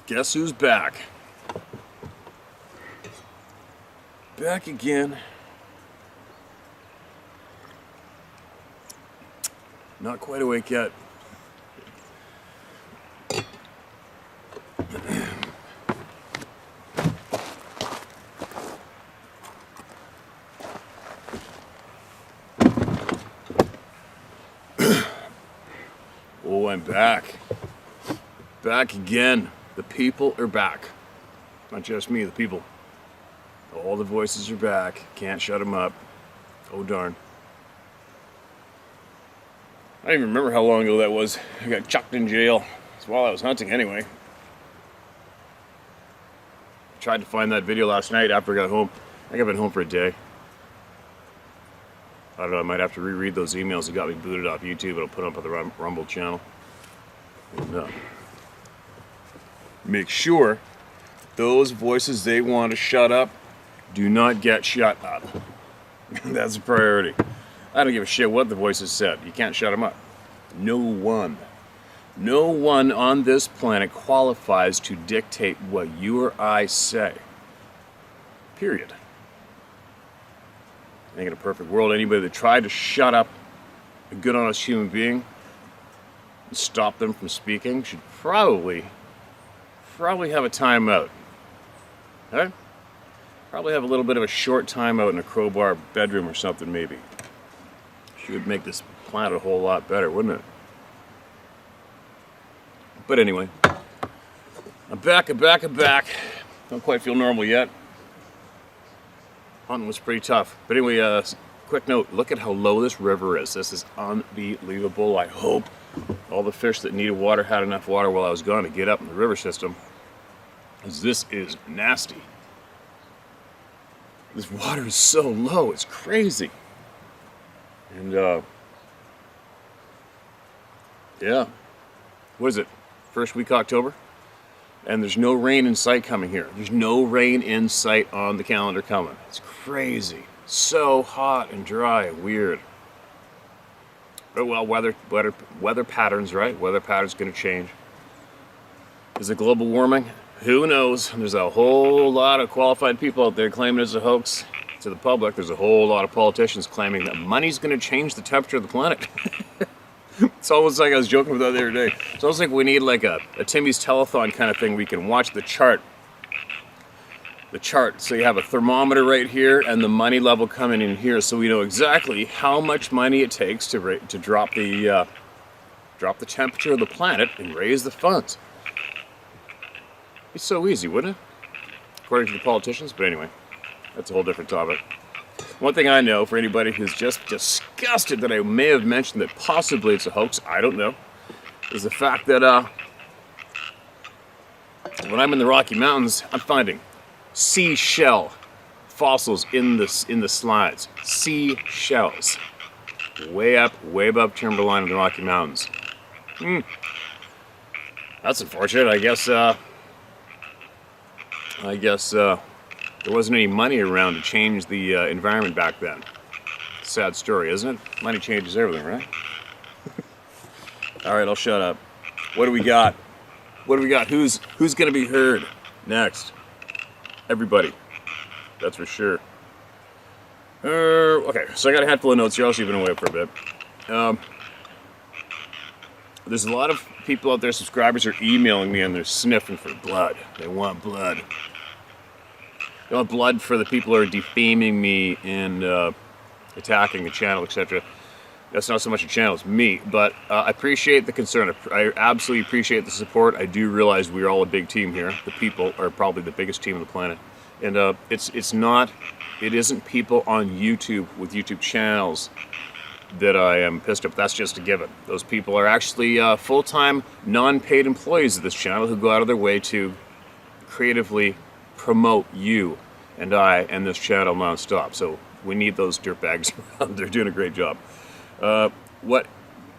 Guess who's back? Back again. Not quite awake yet. Oh, I'm back. Back again. The people are back. Not just me, the people. All the voices are back. Can't shut them up. Oh, darn. I don't even remember how long ago that was. I got chucked in jail. It's while I was hunting anyway. I tried to find that video last night after I got home. I think I've been home for a day. I don't know, I might have to reread those emails that got me booted off YouTube. I'll put them up on the Rumble channel. And, make sure those voices they want to shut up do not get shut up. That's a priority. I don't give a shit what the voices said. You can't shut them up. No one on this planet qualifies to dictate what you or I say. Period. I think in a perfect world, anybody that tried to shut up a good, honest human being and stop them from speaking should probably have a timeout. Okay? Probably have a little bit of a short timeout in a crowbar bedroom or something, maybe. Should make this planet a whole lot better, wouldn't it? But anyway, I'm back. Don't quite feel normal yet. Hunting was pretty tough. But anyway, quick note, look at how low this river is. This is unbelievable. I hope all the fish that needed water had enough water while I was gone to get up in the river system. Because this is nasty. This water is so low, it's crazy. And, yeah. What is it? First week October? And there's no rain in sight coming here. There's no rain in sight on the calendar coming. It's crazy. So hot and dry and weird. But well, weather patterns, right? Weather patterns going to change. Is it global warming? Who knows? There's a whole lot of qualified people out there claiming it's a hoax to the public. There's a whole lot of politicians claiming that money's going to change the temperature of the planet. It's almost like I was joking about that the other day. It's almost like we need like a Timmy's telethon kind of thing. We can watch the chart. So you have a thermometer right here and the money level coming in here, so we know exactly how much money it takes to drop the temperature of the planet and raise the funds. It's so easy, wouldn't it? According to the politicians. But anyway, that's a whole different topic. One thing I know, for anybody who's just disgusted that I may have mentioned that possibly it's a hoax, I don't know, is the fact that when I'm in the Rocky Mountains, I'm finding seashell fossils in the slides. Seashells. Way up, way above timberline in the Rocky Mountains. That's unfortunate. I guess there wasn't any money around to change the environment back then. Sad story, isn't it? Money changes everything, right? All right, I'll shut up. What do we got? Who's going to be heard next? Everybody. That's for sure. Okay, so I got a handful of notes here. Also, you've been away for a bit. There's a lot of people out there, subscribers, are emailing me and they're sniffing for blood. They want blood. They want blood for the people who are defaming me and attacking the channel, etc. That's not so much a channel, it's me. But I appreciate the concern. I absolutely appreciate the support. I do realize we're all a big team here. The people are probably the biggest team on the planet. And it isn't people on YouTube with YouTube channels that I am pissed off. That's just a given. Those people are actually full-time, non-paid employees of this channel who go out of their way to creatively promote you and I and this channel non-stop. So we need those dirtbags around. They're doing a great job. What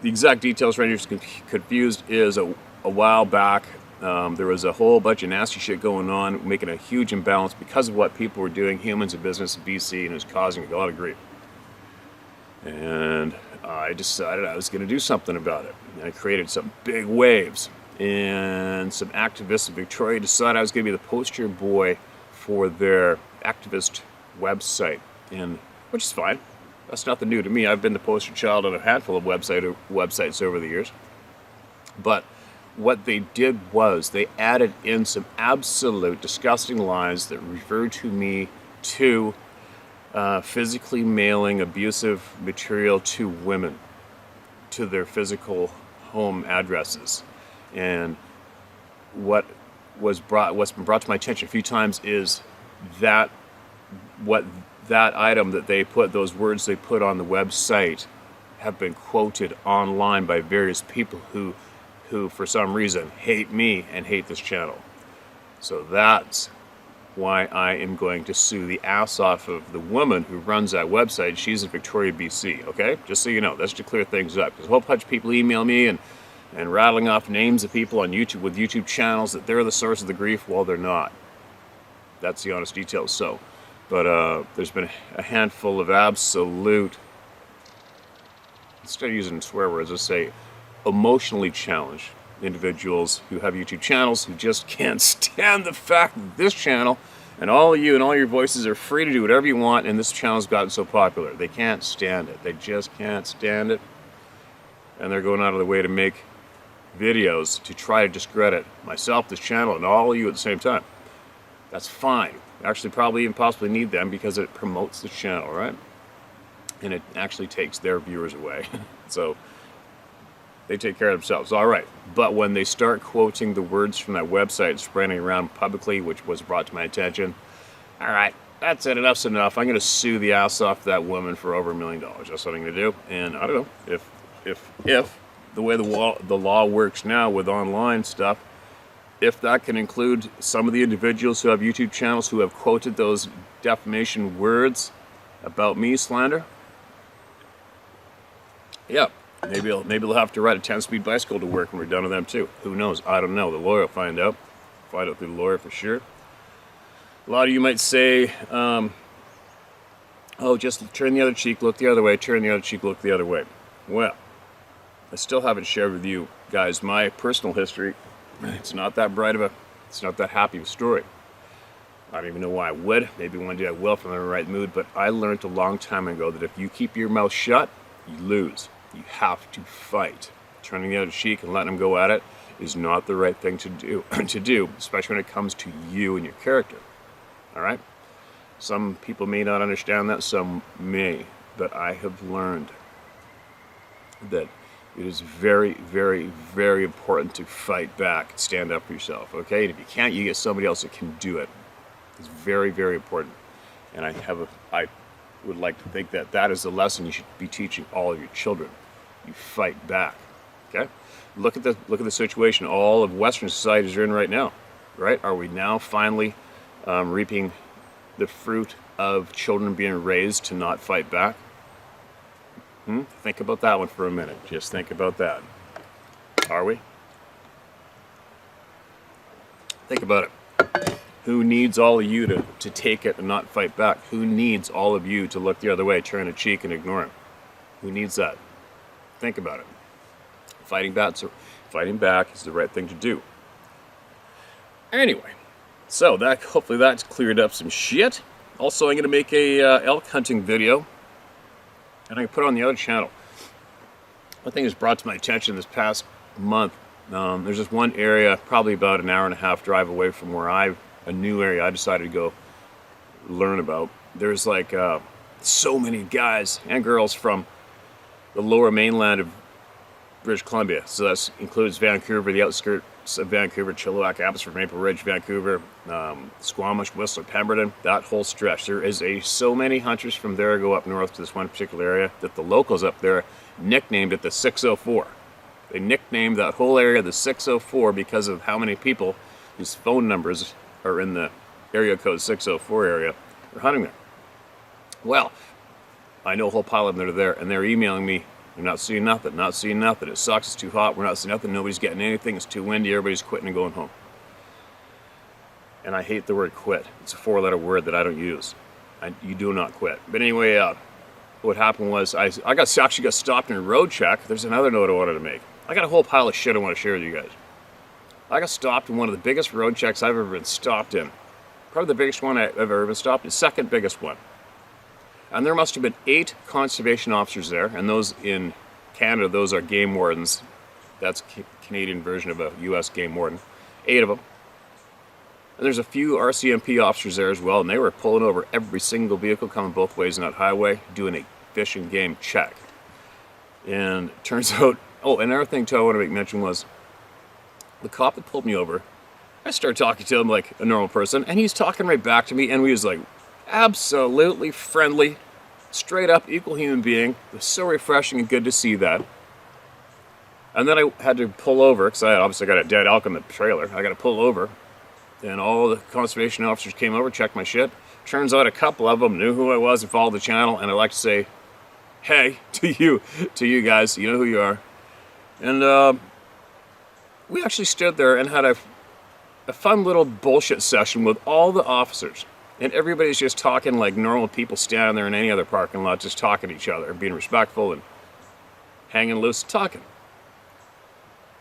the exact details right here is confused is a while back there was a whole bunch of nasty shit going on, making a huge imbalance because of what people were doing, humans in business in BC, and it was causing a lot of grief. And I decided I was going to do something about it. And I created some big waves. and some activists in Victoria decided I was going to be the poster boy for their activist website, and which is fine. That's nothing new to me. I've been the poster child on a handful of websites over the years. But what they did was they added in some absolute disgusting lines that referred to me to physically mailing abusive material to women to their physical home addresses. And what's been brought to my attention a few times is that that item that they put, those words they put on the website, have been quoted online by various people who for some reason hate me and hate this channel. So that's why I am going to sue the ass off of the woman who runs that website. She's in Victoria, BC, okay? Just so you know, that's to clear things up. Because a whole bunch of people email me and rattling off names of people on YouTube with YouTube channels that they're the source of the grief. Well, they're not. That's the honest details. So, but there's been a handful of absolute, instead of using swear words, let's say emotionally challenged individuals who have YouTube channels who just can't stand the fact that this channel and all of you and all your voices are free to do whatever you want, and this channel's gotten so popular. They can't stand it. They just can't stand it. And they're going out of their way to make videos to try to discredit myself, this channel, and all of you at the same time. That's fine. Actually, probably even possibly need them because it promotes the channel, right? And it actually takes their viewers away. So they take care of themselves. All right. But when they start quoting the words from that website, spreading around publicly, which was brought to my attention, all right, that's it. Enough's enough. I'm going to sue the ass off that woman for over $1 million. That's what I'm going to do. And I don't know if the way the law works now with online stuff, if that can include some of the individuals who have YouTube channels who have quoted those defamation words about me, slander. Yeah. Maybe they'll have to ride a 10-speed bicycle to work when we're done with them too. Who knows? I don't know. The lawyer will find out. Find out through the lawyer for sure. A lot of you might say, oh, just turn the other cheek, look the other way, turn the other cheek, look the other way. Well, I still haven't shared with you guys my personal history. It's not that it's not that happy of a story. I don't even know why I would. Maybe one day I will if I'm in the right mood, but I learned a long time ago that if you keep your mouth shut, you lose. You have to fight. Turning the other cheek and letting them go at it is not the right thing to do, especially when it comes to you and your character. All right? Some people may not understand that, some may, but I have learned that it is very, very, very important to fight back and stand up for yourself, okay? And if you can't, you get somebody else that can do it. It's very, very important. And I would like to think that that is the lesson you should be teaching all of your children. You fight back, okay? Look at the situation all of Western societies are in right now, right? Are we now finally reaping the fruit of children being raised to not fight back? Think about that one for a minute. Just think about that. Are we? Think about it. Who needs all of you to take it and not fight back? Who needs all of you to look the other way, turn a cheek, and ignore him? Who needs that? Think about it. Fighting back is the right thing to do. Anyway, so hopefully that's cleared up some shit. Also, I'm going to make a elk hunting video, and I can put it on the other channel. One thing that's brought to my attention this past month, there's this one area, probably about an hour and a half drive away from where a new area I decided to go learn about. There's like so many guys and girls from the lower mainland of British Columbia. So that includes Vancouver, the outskirts of Vancouver, Chilliwack, Abbotsford, Maple Ridge, Vancouver, Squamish, Whistler, Pemberton, that whole stretch. There is so many hunters from there go up north to this one particular area that the locals up there nicknamed it the 604. They nicknamed that whole area the 604 because of how many people whose phone numbers are in the area code 604 area are hunting there. Well, I know a whole pile of them that are there, and they're emailing me. They're not seeing nothing, not seeing nothing. It sucks, it's too hot, we're not seeing nothing, nobody's getting anything, it's too windy, everybody's quitting and going home. And I hate the word quit. It's a 4-letter word that I don't use. You do not quit. But anyway, what happened was I actually got stopped in a road check. There's another note I wanted to make. I got a whole pile of shit I want to share with you guys. I got stopped in one of the biggest road checks I've ever been stopped in. Probably the biggest one I've ever been stopped, the second biggest one. And there must have been 8 conservation officers there, and those in Canada, those are game wardens. That's Canadian version of a U.S. game warden. 8 of them. And there's a few RCMP officers there as well, and they were pulling over every single vehicle coming both ways on that highway, doing a fish and game check. And it turns out, oh, another thing too I want to make mention was, the cop that pulled me over, I started talking to him like a normal person, and he's talking right back to me, and we was like, absolutely friendly, straight up equal human being. It was so refreshing and good to see that. And then I had to pull over, because I obviously got a dead elk in the trailer. I got to pull over, and all the conservation officers came over, checked my shit. Turns out a couple of them knew who I was and followed the channel, and I like to say, hey, to you guys, you know who you are. And we actually stood there and had a fun little bullshit session with all the officers. And everybody's just talking like normal people standing there in any other parking lot, just talking to each other, being respectful and hanging loose, talking.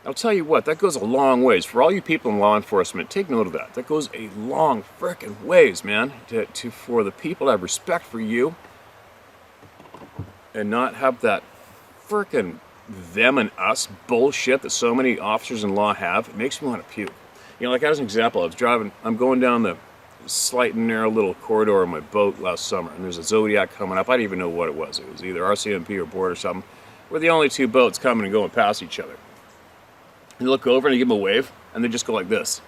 I'll tell you what, that goes a long ways. For all you people in law enforcement, take note of that. That goes a long frickin' ways, man, for the people to have respect for you and not have that frickin' them and us bullshit that so many officers in law have. It makes me want to puke. You know, like as an example, I'm going down the slight and narrow little corridor of my boat last summer, and there's a Zodiac coming up. I didn't even know what it was. It was either RCMP or Board or something. We're the only 2 boats coming and going past each other. You look over and you give them a wave, and they just go like this.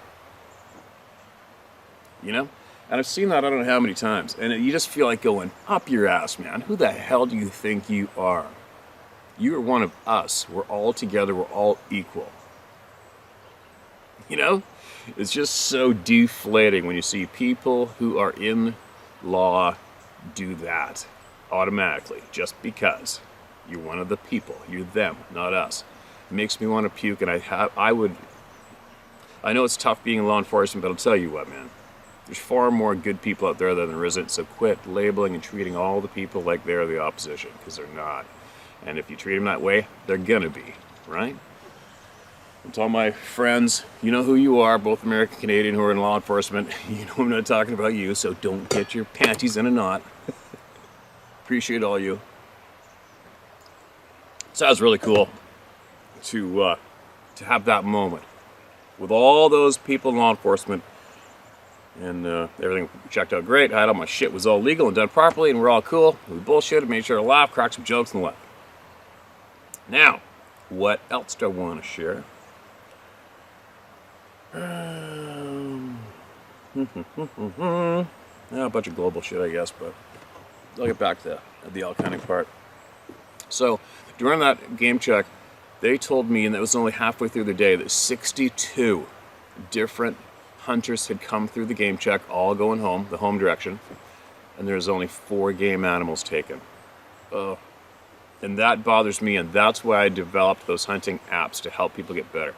You know? And I've seen that I don't know how many times. And you just feel like going, up your ass, man. Who the hell do you think you are? You are one of us. We're all together. We're all equal. You know? It's just so deflating when you see people who are in law do that automatically, just because you're one of the people. You're them, not us. It makes me want to puke, and I know it's tough being in law enforcement, but I'll tell you what, man. There's far more good people out there than there isn't, so quit labeling and treating all the people like they're the opposition, because they're not. And if you treat them that way, they're gonna be, right? And to all my friends, you know who you are, both American and Canadian who are in law enforcement. You know I'm not talking about you, so don't get your panties in a knot. Appreciate all you. So that was really cool to have that moment with all those people in law enforcement, and everything checked out great. I had all my shit was all legal and done properly, and we're all cool. We bullshitted, made sure to laugh, crack some jokes, and left. Now, what else do I want to share? A bunch of global shit, I guess, but I'll get back to the elk hunting part. So, during that game check, they told me, and it was only halfway through the day, that 62 different hunters had come through the game check, all going home, the home direction, and there's only 4 game animals taken. And that bothers me, and that's why I developed those hunting apps to help people get better.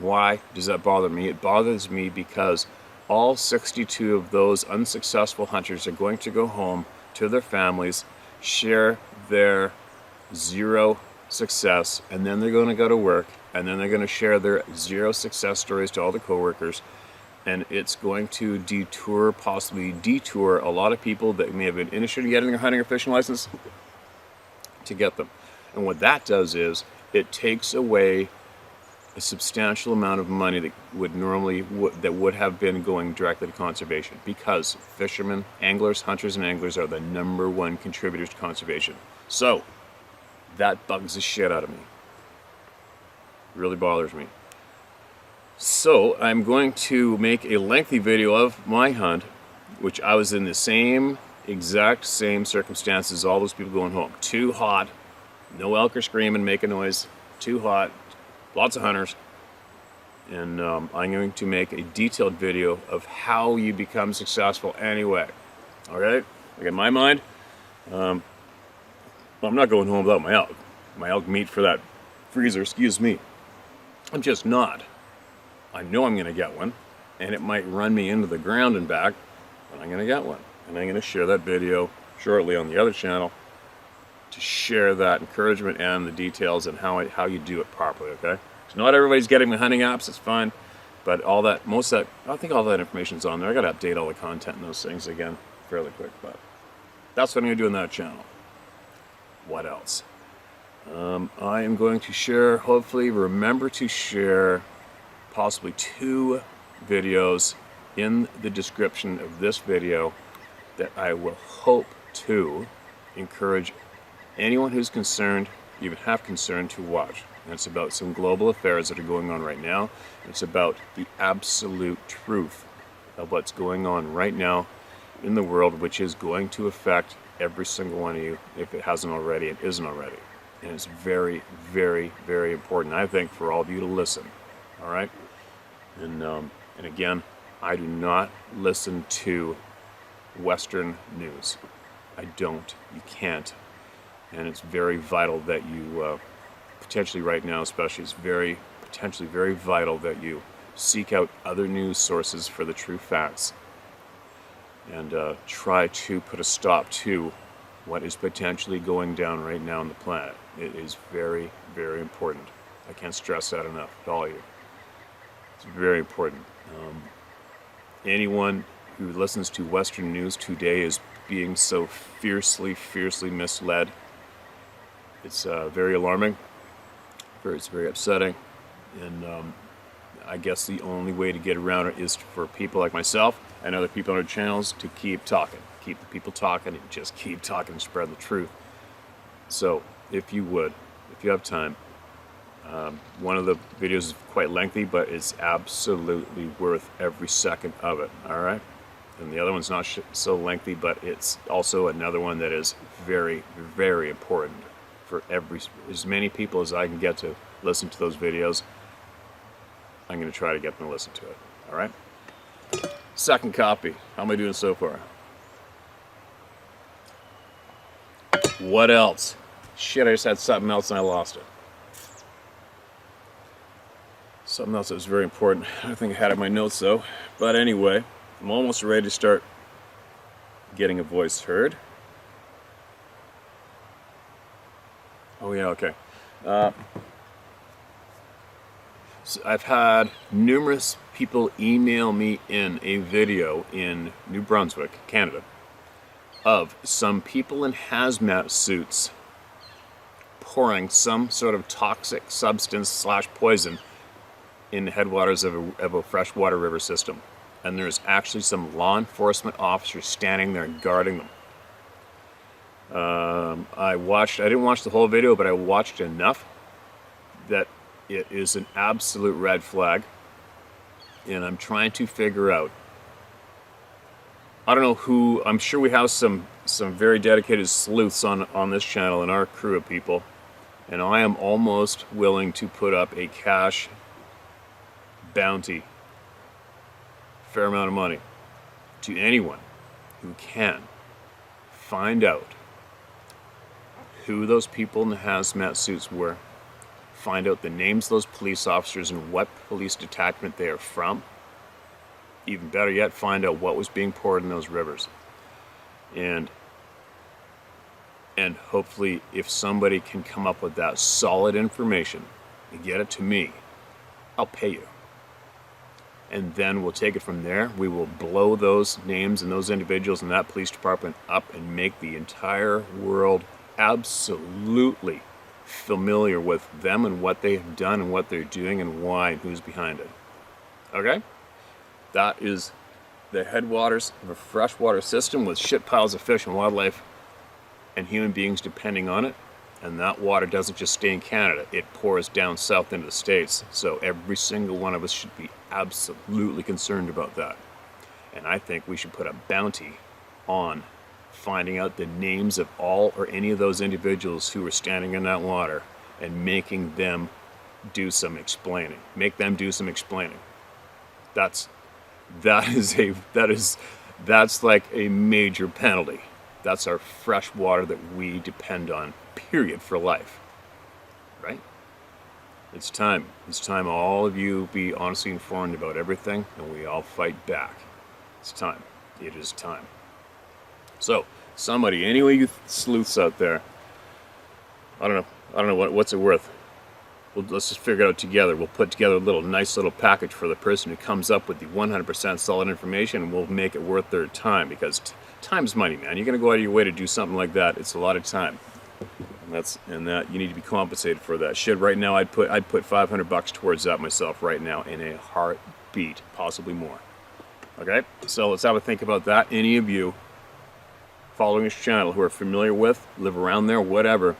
Why does that bother me? It bothers me because all 62 of those unsuccessful hunters are going to go home to their families, share their 0 success, and then they're going to go to work, and then they're going to share their 0 success stories to all the coworkers, and it's going to possibly detour a lot of people that may have been interested in getting their hunting or fishing license to get them. And what that does is it takes away a substantial amount of money that would have been going directly to conservation, because fishermen, anglers, hunters, and anglers are the #1 contributors to conservation. So that bugs the shit out of me. It really bothers me. So I'm going to make a lengthy video of my hunt, which I was in the exact same circumstances as all those people going home. Too hot, no elk are screaming, making noise, too hot, lots of hunters. And I'm going to make a detailed video of how you become successful anyway. Alright? Like in my mind, I'm not going home without my elk meat for that freezer, excuse me. I'm just not. I know I'm going to get one, and it might run me into the ground and back, but I'm going to get one. And I'm going to share that video shortly on the other channel to share that encouragement and the details and how you do it properly, okay? So not everybody's getting the hunting apps, it's fine. But all that, most of that, I think all that information's on there. I got to update all the content and those things again fairly quick, but that's what I'm going to do on that channel. What else? I am going to share, hopefully remember to share possibly 2 videos in the description of this video that I will hope to encourage anyone who's concerned, even half concerned, to watch. And it's about some global affairs that are going on right now. It's about the absolute truth of what's going on right now in the world, which is going to affect every single one of you if it hasn't already and isn't already. And it's very, very, very important, I think, for all of you to listen. All right? And again, I do not listen to Western news. I don't. You can't. And it's very vital that you, potentially right now especially, it's potentially very vital that you seek out other news sources for the true facts and try to put a stop to what is potentially going down right now on the planet. It is very, very important. I can't stress that enough to all of you. It's very important. Anyone who listens to Western news today is being so fiercely, fiercely misled. It's very alarming. It's very upsetting. And I guess the only way to get around it is for people like myself and other people on our channels to keep talking. Keep the people talking and just keep talking and spread the truth. So, if you would, if you have time, one of the videos is quite lengthy, but it's absolutely worth every second of it, alright? And the other one's not so lengthy, but it's also another one that is very, very important for as many people as I can get to listen to those videos. I'm going to try to get them to listen to it, alright? Second copy. How am I doing so far? What else? Shit, I just had something else and I lost it. Something else that was very important. I think I had it in my notes though. But anyway, I'm almost ready to start getting a voice heard. Oh yeah, okay. So I've had numerous people email me in a video in New Brunswick, Canada, of some people in hazmat suits pouring some sort of toxic substance / poison in the headwaters of a freshwater river system. And there's actually some law enforcement officers standing there guarding them. I didn't watch the whole video, but I watched enough that it is an absolute red flag. And I'm trying to figure out, I don't know who, I'm sure we have some very dedicated sleuths on this channel and our crew of people. And I am almost willing to put up a cash bounty, fair amount of money, to anyone who can find out who those people in the hazmat suits were, find out the names of those police officers and what police detachment they are from. Even better yet, find out what was being poured in those rivers. And hopefully, if somebody can come up with that solid information and get it to me, I'll pay you. And then we'll take it from there. We will blow those names and those individuals in that police department up and make the entire world absolutely familiar with them and what they have done and what they're doing and why and who's behind it. Okay? That is the headwaters of a freshwater system with shit piles of fish and wildlife and human beings depending on it. And that water doesn't just stay in Canada, it pours down south into the States. So every single one of us should be absolutely concerned about that. And I think we should put a bounty on finding out the names of all or any of those individuals who were standing in that water and making them do some explaining. Make them do some explaining. That's like a major penalty. That's our fresh water that we depend on, period, for life. Right? It's time. It's time all of you be honestly informed about everything and we all fight back. It's time. It is time. So, somebody, anyway, you sleuths out there, I don't know what's it worth? let's just figure it out together. We'll put together a nice little package for the person who comes up with the 100% solid information, and we'll make it worth their time, because time's money, man. You're going to go out of your way to do something like that. It's a lot of time. And that you need to be compensated for that shit. Right now, I'd put $500 towards that myself right now in a heartbeat, possibly more. Okay, so let's have a think about that. Any of you following this channel who are familiar with, live around there, whatever,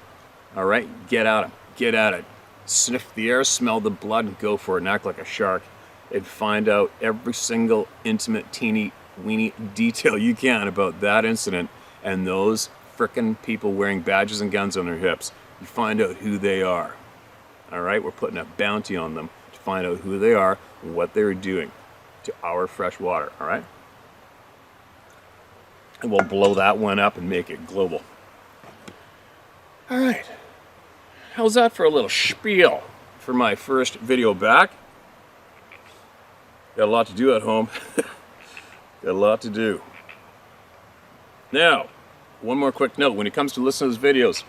all right, get at them, get at it. Sniff the air, smell the blood, and go for it, and act like a shark, and find out every single intimate, teeny, weeny detail you can about that incident and those frickin' people wearing badges and guns on their hips. You find out who they are. All right, we're putting a bounty on them to find out who they are and what they're doing to our fresh water. All right, and we'll blow that one up and make it global. All right, how's that for a little spiel for my first video back? Got a lot to do at home. Got a lot to do. Now, one more quick note. When it comes to listening to those videos,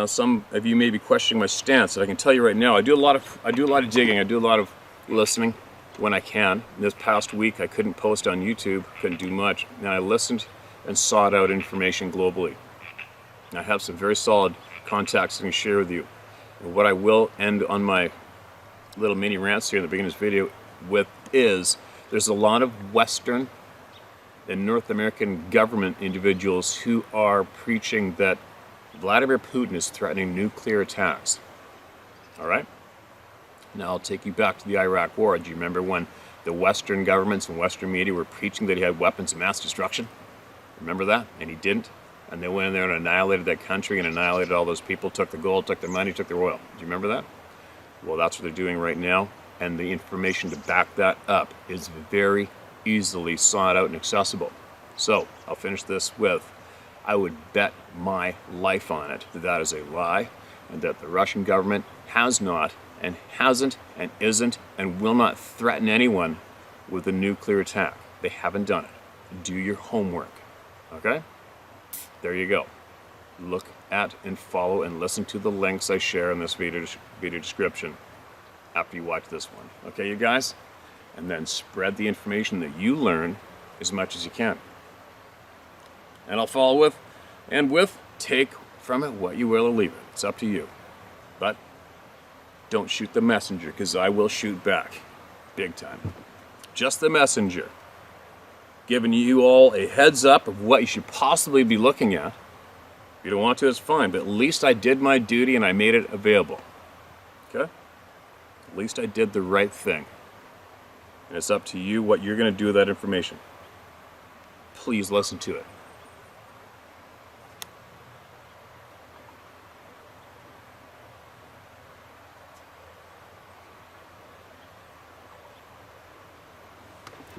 some of you may be questioning my stance. And I can tell you right now, I do a lot of digging. I do a lot of listening when I can. This past week, I couldn't post on YouTube. Couldn't do much. And I listened and sought out information globally. And I have some very solid contacts I can share with you. And what I will end on my little mini rants here in the beginning of this video with is, there's a lot of Western and North American government individuals who are preaching that Vladimir Putin is threatening nuclear attacks. All right? Now I'll take you back to the Iraq War. Do you remember when the Western governments and Western media were preaching that he had weapons of mass destruction? Remember that? And he didn't. And they went in there and annihilated that country and annihilated all those people, took the gold, took their money, took their oil. Do you remember that? Well, that's what they're doing right now. And the information to back that up is very easily sought out and accessible. So I'll finish this with, I would bet my life on it that that is a lie, and that the Russian government has not and hasn't and isn't and will not threaten anyone with a nuclear attack. They haven't done it. Do your homework. Okay? There you go. Look at and follow and listen to the links I share in this video description after you watch this one. Okay, you guys? And then spread the information that you learn as much as you can. And I'll follow with, take from it what you will or leave it. It's up to you. But don't shoot the messenger, because I will shoot back. Big time. Just the messenger. Giving you all a heads up of what you should possibly be looking at. If you don't want to, it's fine, but at least I did my duty and I made it available. Okay? At least I did the right thing. And it's up to you what you're going to do with that information. Please listen to it.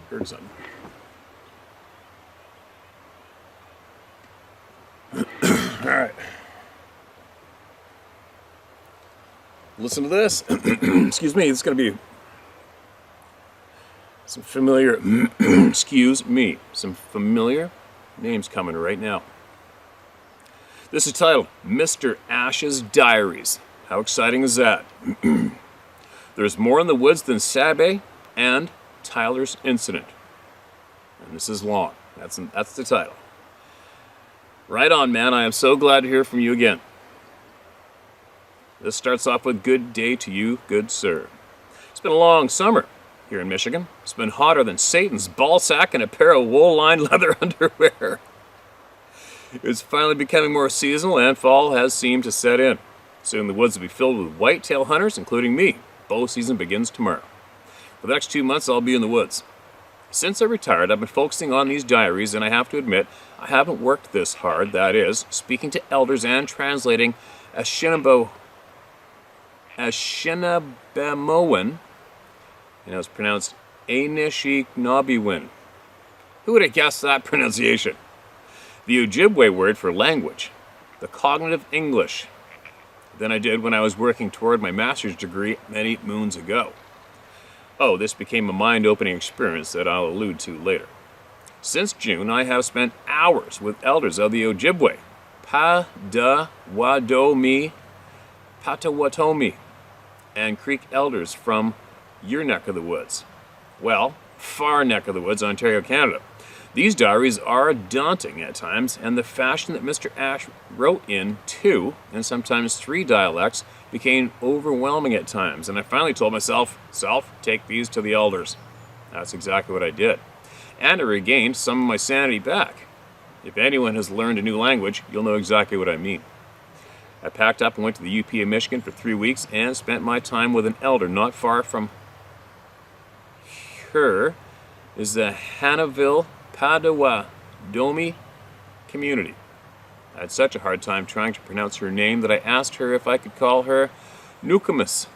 Heard something. All right. Listen to this. Excuse me, it's going to be some familiar, excuse me, some familiar names coming right now. This is titled, Mr. Ash's Diaries. How exciting is that? There's more in the woods than Sabe and Tyler's incident. And this is long. That's the title. Right on, man. I am so glad to hear from you again. This starts off with good day to you, good sir. It's been a long summer here in Michigan. It's been hotter than Satan's ballsack and a pair of wool-lined leather underwear. It's finally becoming more seasonal, and fall has seemed to set in. Soon the woods will be filled with whitetail hunters, including me. Bow season begins tomorrow. For the next 2 months, I'll be in the woods. Since I retired, I've been focusing on these diaries, and I have to admit, I haven't worked this hard, that is, speaking to elders and translating Ashinabemowan, and it was pronounced Anishinaabewin. Who would have guessed that pronunciation? The Ojibwe word for language, the cognitive English, than I did when I was working toward my master's degree many moons ago. Oh, this became a mind-opening experience that I'll allude to later. Since June, I have spent hours with elders of the Ojibwe, Padawadomi, Potawatomi and Creek elders from your neck of the woods. Well, far neck of the woods, Ontario, Canada. These diaries are daunting at times, and the fashion that Mr. Ash wrote in 2 and sometimes 3 dialects became overwhelming at times, and I finally told myself, take these to the elders. That's exactly what I did. And I regained some of my sanity back. If anyone has learned a new language, you'll know exactly what I mean. I packed up and went to the UP of Michigan for 3 weeks and spent my time with an elder not far from her is the Hannahville Potawatomi community. I had such a hard time trying to pronounce her name that I asked her if I could call her Nukamis.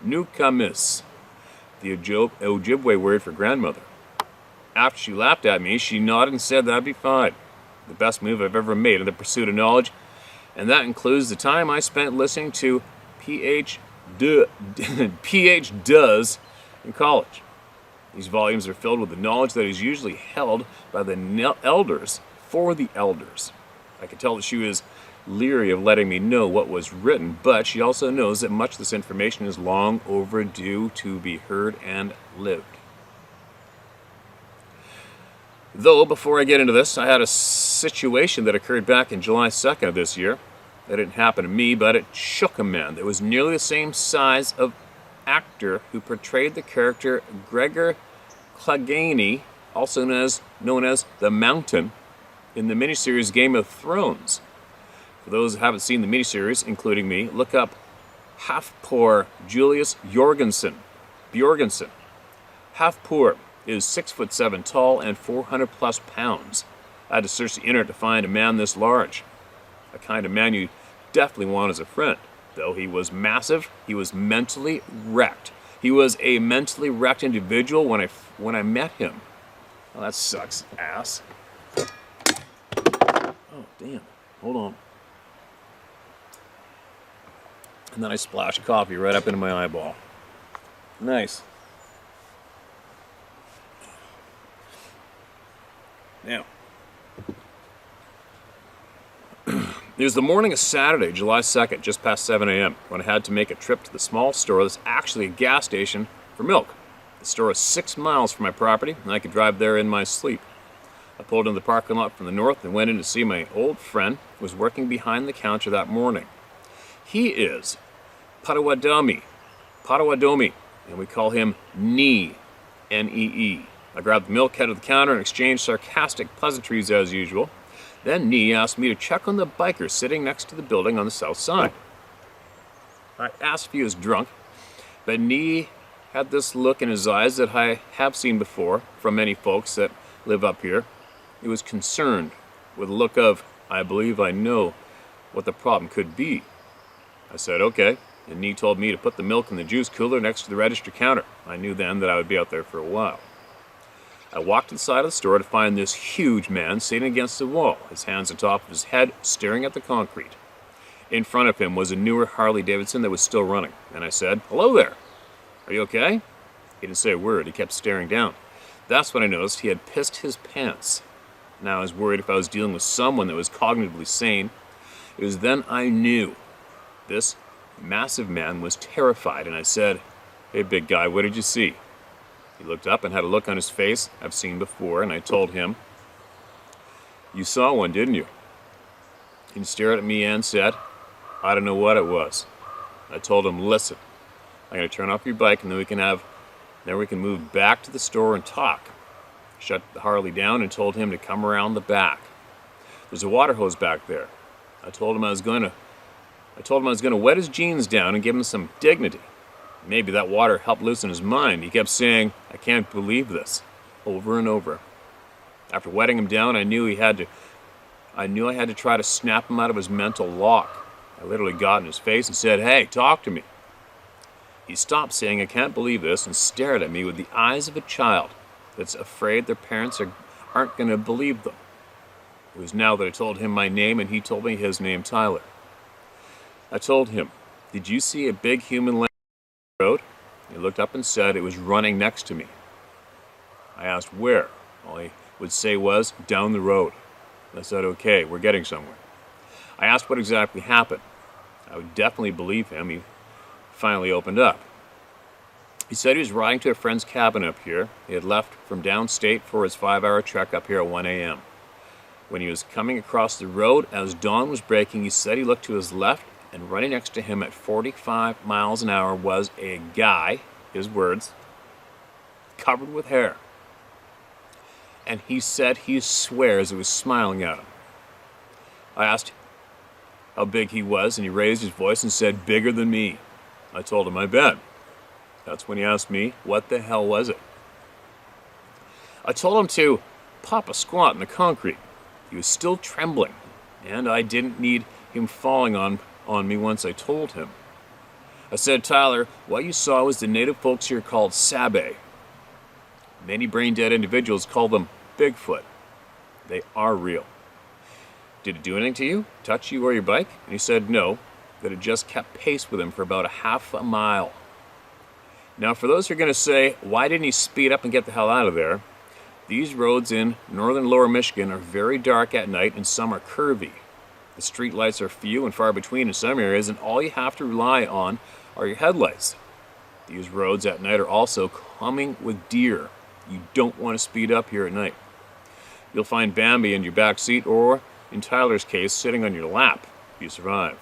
Nukamis, the Ojibwe word for grandmother. After she laughed at me, she nodded and said that'd be fine. The best move I've ever made in the pursuit of knowledge, and that includes the time I spent listening to PH Does in college. These volumes are filled with the knowledge that is usually held by the elders for the elders. I could tell that she was leery of letting me know what was written, but she also knows that much of this information is long overdue to be heard and lived. Though, before I get into this, I had a situation that occurred back in July 2nd of this year. That didn't happen to me, but it shook a man that was nearly the same size of actor who portrayed the character Gregor Clegane, also known as the Mountain, in the miniseries Game of Thrones. For those who haven't seen the miniseries, including me, look up Half-Poor Julius Bjorgensen. Half-Poor is 6'7" tall and 400 plus pounds. I had to search the internet to find a man this large. A kind of man you definitely want as a friend. Though he was massive, he was mentally wrecked. He was a mentally wrecked individual when I met him. Oh, that sucks, ass. Oh, damn. Hold on. And then I splashed coffee right up into my eyeball. Nice. Now, it was the morning of Saturday, July 2nd, just past 7 a.m., when I had to make a trip to the small store that's actually a gas station for milk. The store is 6 miles from my property, and I could drive there in my sleep. I pulled into the parking lot from the north and went in to see my old friend who was working behind the counter that morning. He is Potawatomi, and we call him Nee, N-E-E. I grabbed the milk out of the counter and exchanged sarcastic pleasantries as usual. Then Nee asked me to check on the biker sitting next to the building on the south side. I asked if he was drunk, but Nee had this look in his eyes that I have seen before from many folks that live up here. He was concerned, with a look of, I believe I know what the problem could be. I said, okay, and Nee told me to put the milk in the juice cooler next to the register counter. I knew then that I would be out there for a while. I walked inside of the store to find this huge man sitting against the wall, his hands on top of his head, staring at the concrete. In front of him was a newer Harley Davidson that was still running, and I said, hello there. Are you okay? He didn't say a word. He kept staring down. That's when I noticed he had pissed his pants. Now I was worried if I was dealing with someone that was cognitively sane. It was then I knew. This massive man was terrified, and I said, hey, big guy, what did you see? He looked up and had a look on his face I've seen before, and I told him, you saw one, didn't you? He stared at me and said, I don't know what it was. I told him, listen, I'm going to turn off your bike, and then we can move back to the store and talk. Shut the Harley down and told him to come around the back. There's a water hose back there. I told him I was going to wet his jeans down and give him some dignity. Maybe that water helped loosen his mind. He kept saying, I can't believe this, over and over. After wetting him down, I knew I had to try to snap him out of his mental lock. I literally got in his face and said, hey, talk to me. He stopped saying, I can't believe this, and stared at me with the eyes of a child that's afraid their parents aren't going to believe them. It was now that I told him my name, and he told me his name, Tyler. I told him, did you see a big human lamb on the road? He looked up and said it was running next to me. I asked where. All he would say was, down the road. I said, okay, we're getting somewhere. I asked what exactly happened. I would definitely believe him. He finally opened up. He said he was riding to a friend's cabin up here. He had left from downstate for his 5-hour trek up here at 1 a.m. When he was coming across the road, as dawn was breaking, he said he looked to his left, and running next to him at 45 miles an hour was a guy, his words, covered with hair. And he said he swears it was smiling at him. I asked how big he was, and he raised his voice and said, "Bigger than me." I told him, "I bet." That's when he asked me, what the hell was it? I told him to pop a squat in the concrete. He was still trembling, and I didn't need him falling on me once I told him. I said, "Tyler, what you saw was the native folks here called Sabe. Many brain-dead individuals call them Bigfoot. They are real. Did it do anything to you? Touch you or your bike?" And he said no, that it just kept pace with him for about a half a mile. Now, for those who are going to say, why didn't he speed up and get the hell out of there? These roads in northern lower Michigan are very dark at night, and some are curvy. The street lights are few and far between in some areas, and all you have to rely on are your headlights. These roads at night are also humming with deer. You don't want to speed up here at night. You'll find Bambi in your back seat, or, in Tyler's case, sitting on your lap if you survive.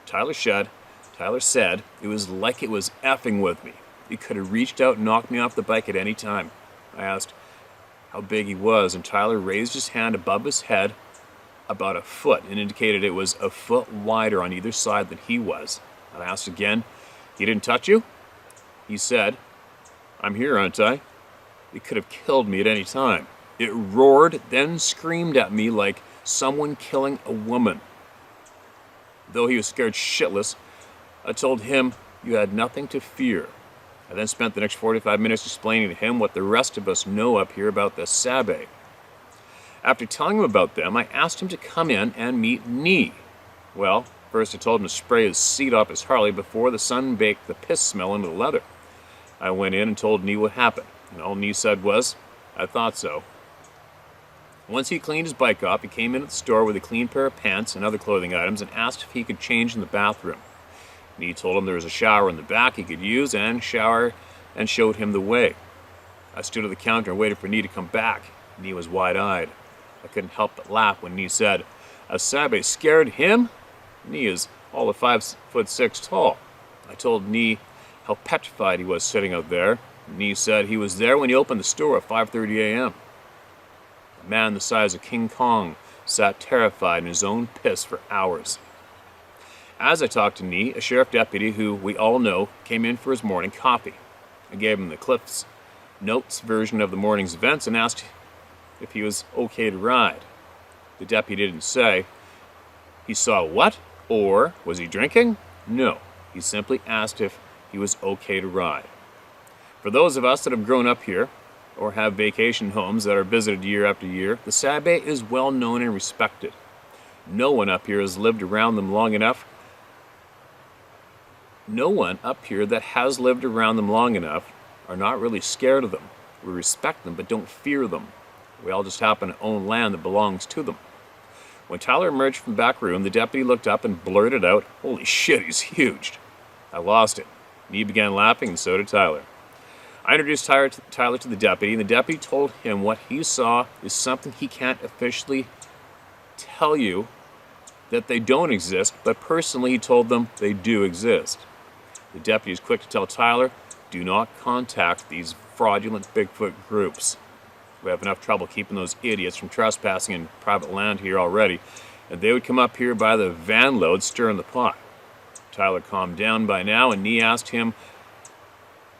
Tyler said it was like it was effing with me. He could have reached out and knocked me off the bike at any time. I asked how big he was, and Tyler raised his hand above his head about a foot and indicated it was a foot wider on either side than he was. I asked again, "He didn't touch you?" He said, "I'm here, aren't I?" It could have killed me at any time. It roared, then screamed at me like someone killing a woman. Though he was scared shitless, I told him, "You had nothing to fear." I then spent the next 45 minutes explaining to him what the rest of us know up here about the Sabe. After telling him about them, I asked him to come in and meet Nee. Well, first I told him to spray his seat off his Harley before the sun baked the piss smell into the leather. I went in and told Nee what happened, and all Nee said was, "I thought so." Once he cleaned his bike off, he came into the store with a clean pair of pants and other clothing items and asked if he could change in the bathroom. Nee told him there was a shower in the back he could use and shower, and showed him the way. I stood at the counter and waited for Nee to come back. Nee was wide-eyed. I couldn't help but laugh when Nee said, "A Sabe scared him?" Nee is all of 5'6" tall. I told Nee how petrified he was sitting out there. Nee said he was there when he opened the store at 5:30 a.m. A man the size of King Kong sat terrified in his own piss for hours. As I talked to Nee, a sheriff deputy who we all know came in for his morning coffee. I gave him the Cliff's Notes version of the morning's events and asked if he was okay to ride. The deputy didn't say he saw what, or was he drinking? No, he simply asked if he was okay to ride. For those of us that have grown up here, or have vacation homes that are visited year after year, the Sabe is well known and respected. No one up here has lived around them long enough. No one up here that has lived around them long enough are not really scared of them. We respect them but don't fear them. We all just happen to own land that belongs to them. When Tyler emerged from the back room, the deputy looked up and blurted out, "Holy shit, he's huge." I lost it. Nee began laughing, and so did Tyler. I introduced Tyler to the deputy, and the deputy told him what he saw is something he can't officially tell you that they don't exist, but personally he told them they do exist. The deputy is quick to tell Tyler, do not contact these fraudulent Bigfoot groups. We have enough trouble keeping those idiots from trespassing in private land here already, and they would come up here by the van load stirring the pot. Tyler calmed down by now, and Nee asked him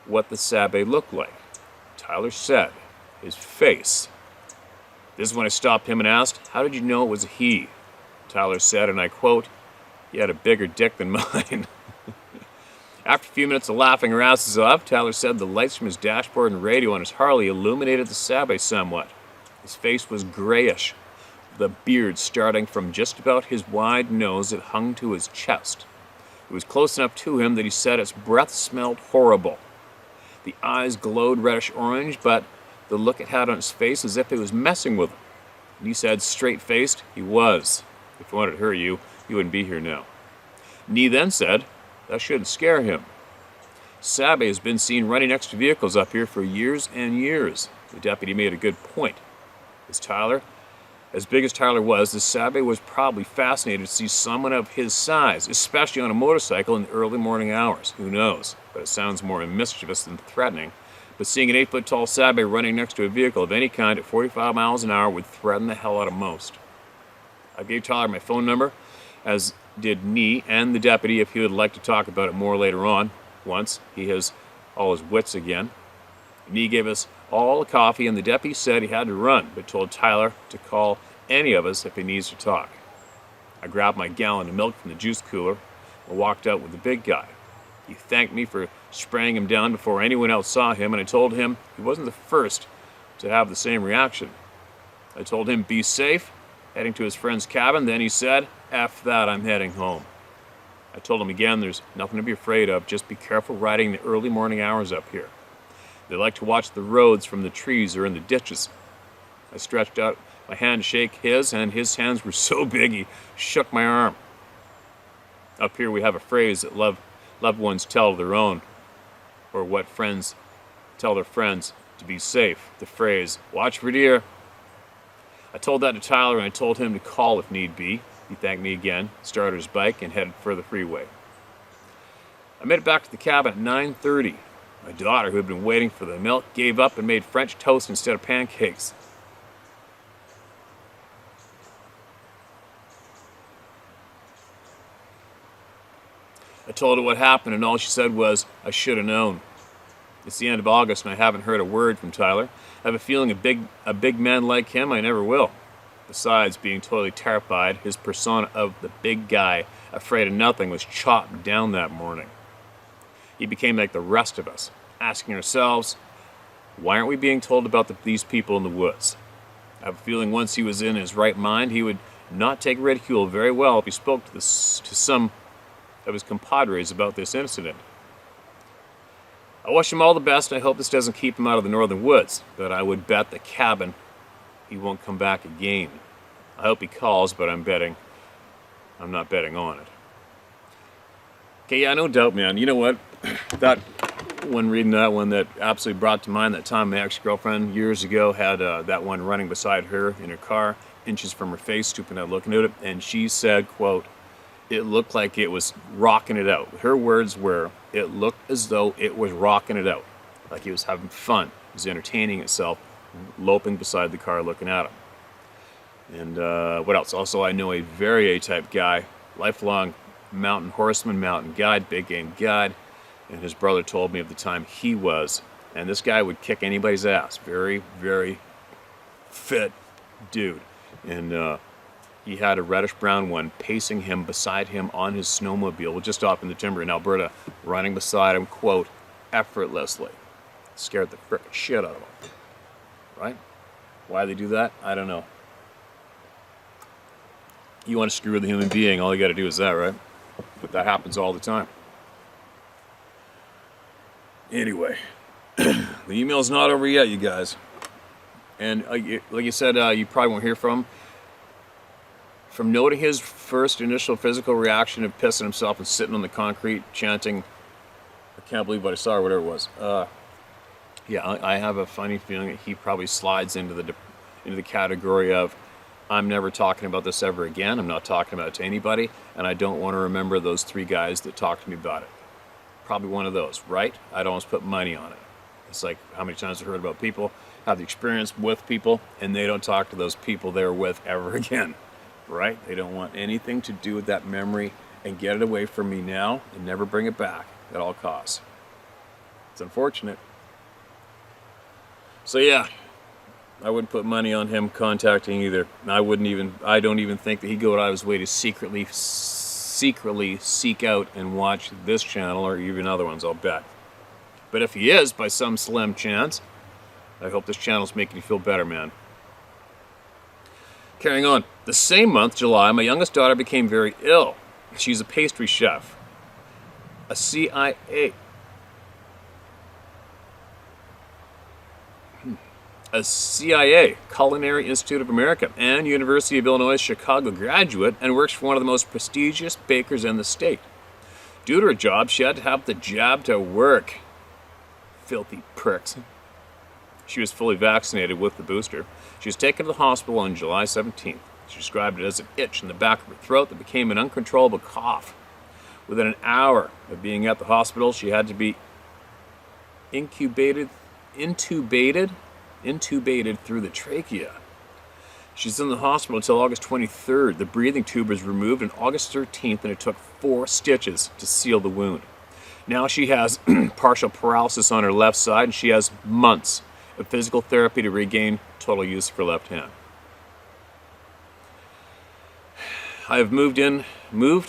what the Sabe looked like. Tyler said, his face. This is when I stopped him and asked, how did you know it was a he? Tyler said, and I quote, "He had a bigger dick than mine." After a few minutes of laughing our asses off, Tyler said the lights from his dashboard and radio on his Harley illuminated the Sabe somewhat. His face was grayish, the beard starting from just about his wide nose that hung to his chest. It was close enough to him that he said its breath smelled horrible. The eyes glowed reddish orange, but the look it had on his face as if it was messing with him. And he said, straight-faced, he was. If it wanted to hurt you, you wouldn't be here now. Nee then said, that shouldn't scare him. Sabe has been seen running next to vehicles up here for years and years. The deputy made a good point. As big as Tyler was, the Sabe was probably fascinated to see someone of his size, especially on a motorcycle in the early morning hours. Who knows? But it sounds more mischievous than threatening. But seeing an 8-foot-tall Sabe running next to a vehicle of any kind at 45 miles an hour would threaten the hell out of most. I gave Tyler my phone number, as did Nee and the deputy, if he would like to talk about it more later on, once he has all his wits again. Nee gave us all a coffee, and the deputy said he had to run, but told Tyler to call any of us if he needs to talk. I grabbed my gallon of milk from the juice cooler and walked out with the big guy. He thanked me for spraying him down before anyone else saw him, and I told him he wasn't the first to have the same reaction. I told him, be safe, heading to his friend's cabin. Then he said, F that, I'm heading home. I told him again, there's nothing to be afraid of, just be careful riding in the early morning hours up here. They like to watch the roads from the trees or in the ditches. I stretched out my hand to shake his, and his hands were so big he shook my arm. Up here we have a phrase that loved ones tell their own, or what friends tell their friends to be safe. The phrase, watch for deer. I told that to Tyler, and I told him to call if need be. He thanked me again, started his bike, and headed for the freeway. I made it back to the cabin at 9:30. My daughter, who had been waiting for the milk, gave up and made French toast instead of pancakes. I told her what happened, and all she said was, I should have known. It's the end of August, and I haven't heard a word from Tyler. I have a feeling a big man like him, I never will. Besides being totally terrified, his persona of the big guy, afraid of nothing, was chopped down that morning. He became like the rest of us, asking ourselves, why aren't we being told about these people in the woods? I have a feeling once he was in his right mind, he would not take ridicule very well if he spoke to some of his compadres about this incident. I wish him all the best. I hope this doesn't keep him out of the northern woods, but I would bet the cabin he won't come back again. I hope he calls, but I'm not betting on it. Okay, yeah, no doubt, man. You know what? Reading that one, that absolutely brought to mind that time my ex-girlfriend years ago had that one running beside her in her car, inches from her face, stooping out looking at it, and she said, quote, it looked like it was rocking it out. Her words were, it looked as though it was rocking it out, like it was having fun, it was entertaining itself, loping beside the car looking at him. And what else? Also, I know a very A-type guy, lifelong mountain horseman, mountain guide, big game guide, and his brother told me of the time he was, and this guy would kick anybody's ass. Very, very fit dude. And he had a reddish-brown one pacing him beside him on his snowmobile just off in the timber in Alberta, running beside him, quote, effortlessly. Scared the frickin' shit out of him. Right? Why they do that? I don't know. You want to screw with a human being, all you got to do is that, right? But that happens all the time. Anyway, the email's not over yet, you guys. And like you said, you probably won't hear from him. From noting his first initial physical reaction of pissing himself and sitting on the concrete chanting, I can't believe what I saw, or whatever it was. Yeah, I have a funny feeling that he probably slides into the category of, I'm never talking about this ever again. I'm not talking about it to anybody, and I don't want to remember those 3 guys that talked to me about it. Probably one of those, right? I'd almost put money on it. It's like how many times I've heard about people have the experience with people, and they don't talk to those people they're with ever again, right? They don't want anything to do with that memory, and get it away from me now and never bring it back at all costs. It's unfortunate. So yeah, I wouldn't put money on him contacting either. I don't even think that he'd go out of his way to secretly seek out and watch this channel or even other ones, I'll bet. But if he is, by some slim chance, I hope this channel's making you feel better, man. Carrying on. The same month, July, my youngest daughter became very ill. She's a pastry chef. A CIA, Culinary Institute of America, and University of Illinois Chicago graduate, and works for one of the most prestigious bakers in the state. Due to her job, she had to have the jab to work. Filthy pricks. She was fully vaccinated with the booster. She was taken to the hospital on July 17th. She described it as an itch in the back of her throat that became an uncontrollable cough. Within an hour of being at the hospital, she had to be intubated through the trachea. She's in the hospital until August 23rd. The breathing tube was removed on August 13th, and it took 4 stitches to seal the wound. Now she has partial paralysis on her left side, and she has months of physical therapy to regain total use of her left hand. I have moved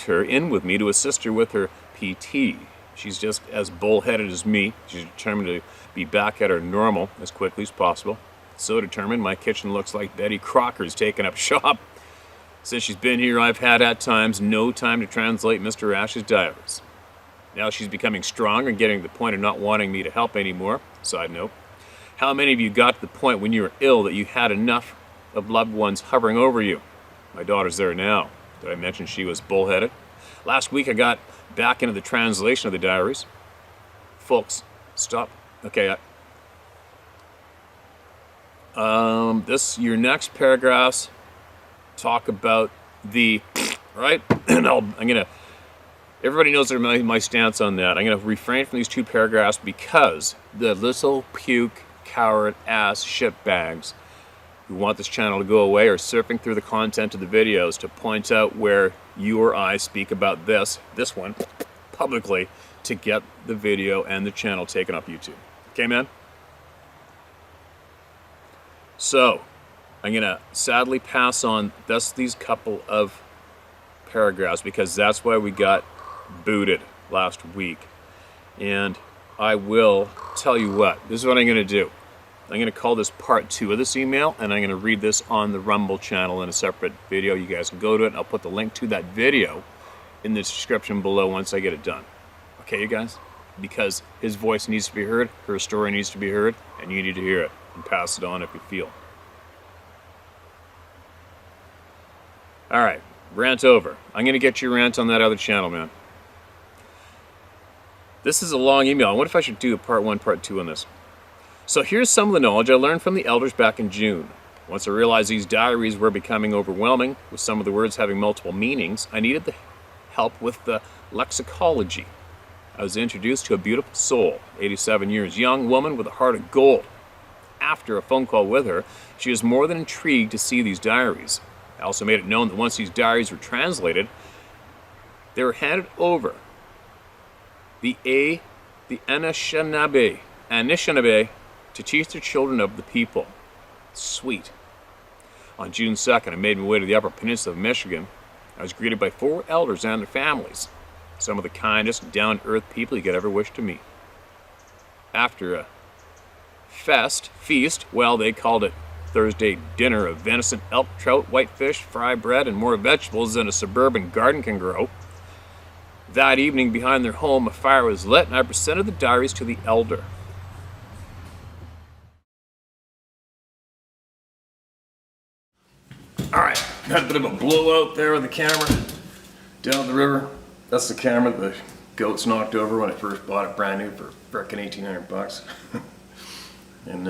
her in with me to assist her with her PT. She's just as bullheaded as me. She's determined to be back at her normal as quickly as possible. So determined, my kitchen looks like Betty Crocker's taken up shop. Since she's been here, I've had at times no time to translate Mr. Ash's diaries. Now she's becoming stronger and getting to the point of not wanting me to help anymore. Side note, how many of you got to the point when you were ill that you had enough of loved ones hovering over you? My daughter's there now. Did I mention she was bullheaded? Last week I got back into the translation of the diaries. Folks, stop. Okay. Your next paragraphs talk about the, right? And everybody knows my stance on that. I'm gonna refrain from these 2 paragraphs because the little puke, coward, ass, shitbags who want this channel to go away are surfing through the content of the videos to point out where you or I speak about this one, publicly to get the video and the channel taken off YouTube. Okay, man? So, I'm going to sadly pass on these couple of paragraphs because that's why we got booted last week. And I will tell you what, this is what I'm going to do. I'm going to call this part 2 of this email, and I'm going to read this on the Rumble channel in a separate video. You guys can go to it, and I'll put the link to that video in the description below once I get it done. Okay, you guys? Because his voice needs to be heard, her story needs to be heard, and you need to hear it and pass it on if you feel. All right, rant over. I'm going to get your rant on that other channel, man. This is a long email. I wonder if I should do a part 1, part 2 on this. So here's some of the knowledge I learned from the elders back in June. Once I realized these diaries were becoming overwhelming, with some of the words having multiple meanings, I needed the help with the lexicology. I was introduced to a beautiful soul, 87 years young woman with a heart of gold. After a phone call with her, she was more than intrigued to see these diaries. I also made it known that once these diaries were translated, they were handed over the Anishinaabe to teach their children of the people. Sweet. On June 2nd, I made my way to the Upper Peninsula of Michigan. I was greeted by 4 elders and their families, some of the kindest, down-to-earth people you could ever wish to meet. After a feast, well, they called it Thursday dinner of venison, elk, trout, whitefish, fry bread, and more vegetables than a suburban garden can grow. That evening, behind their home, a fire was lit, and I presented the diaries to the elder. Alright, had a bit of a blowout there with the camera down the river. That's the camera the goats knocked over when I first bought it brand new for frickin' 1,800 bucks. And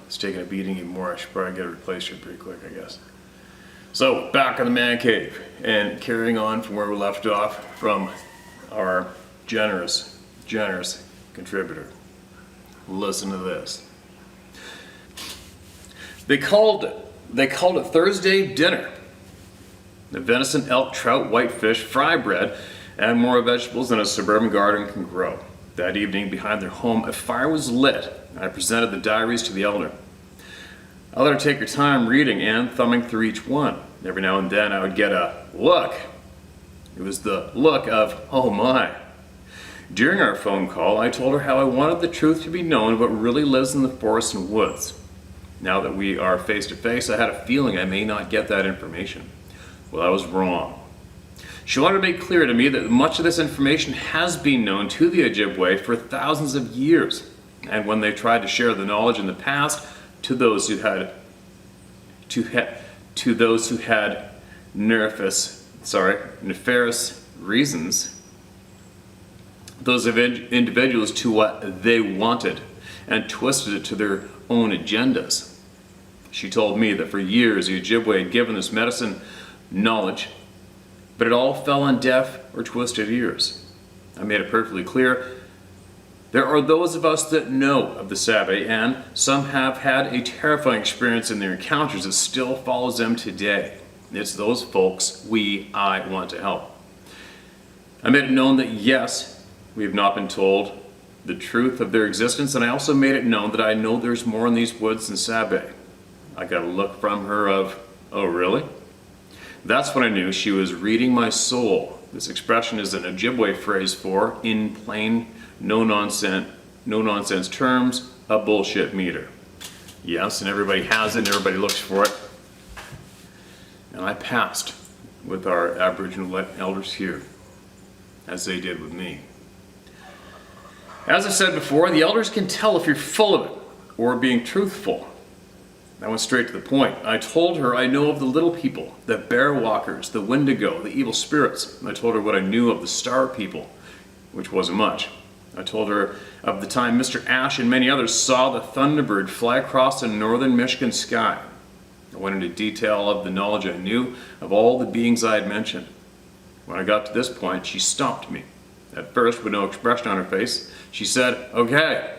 it's taking a beating even more. I should probably get it replaced here pretty quick, I guess. So, back in the man cave and carrying on from where we left off from our generous contributor. Listen to this. They called it Thursday dinner. The venison, elk, trout, whitefish, fry bread, and more vegetables than a suburban garden can grow. That evening, behind their home, a fire was lit, and I presented the diaries to the elder. I let her take her time reading and thumbing through each one. Every now and then I would get a look. It was the look of, oh my. During our phone call, I told her how I wanted the truth to be known of what really lives in the forests and woods. Now that we are face to face, I had a feeling I may not get that information. Well, I was wrong. She wanted to make clear to me that much of this information has been known to the Ojibwe for thousands of years. And when they tried to share the knowledge in the past to those who had nefarious reasons, those individuals to what they wanted and twisted it to their own agendas. She told me that for years the Ojibwe had given this medicine knowledge, but it all fell on deaf or twisted ears. I made it perfectly clear there are those of us that know of the Sabe, and some have had a terrifying experience in their encounters that still follows them today. It's those folks I want to help. I made it known that yes, we have not been told the truth of their existence, and I also made it known that I know there's more in these woods than Sabe. I got a look from her of, oh really? That's when I knew she was reading my soul. This expression is an Ojibwe phrase for, in plain, no nonsense terms, a bullshit meter. Yes, and everybody has it and everybody looks for it. And I passed with our Aboriginal elders here, as they did with me. As I said before, the elders can tell if you're full of it or being truthful. I went straight to the point. I told her I know of the little people, the bear walkers, the wendigo, the evil spirits. I told her what I knew of the star people, which wasn't much. I told her of the time Mr. Ash and many others saw the Thunderbird fly across the northern Michigan sky. I went into detail of the knowledge I knew of all the beings I had mentioned. When I got to this point, she stopped me. At first, with no expression on her face, she said, okay.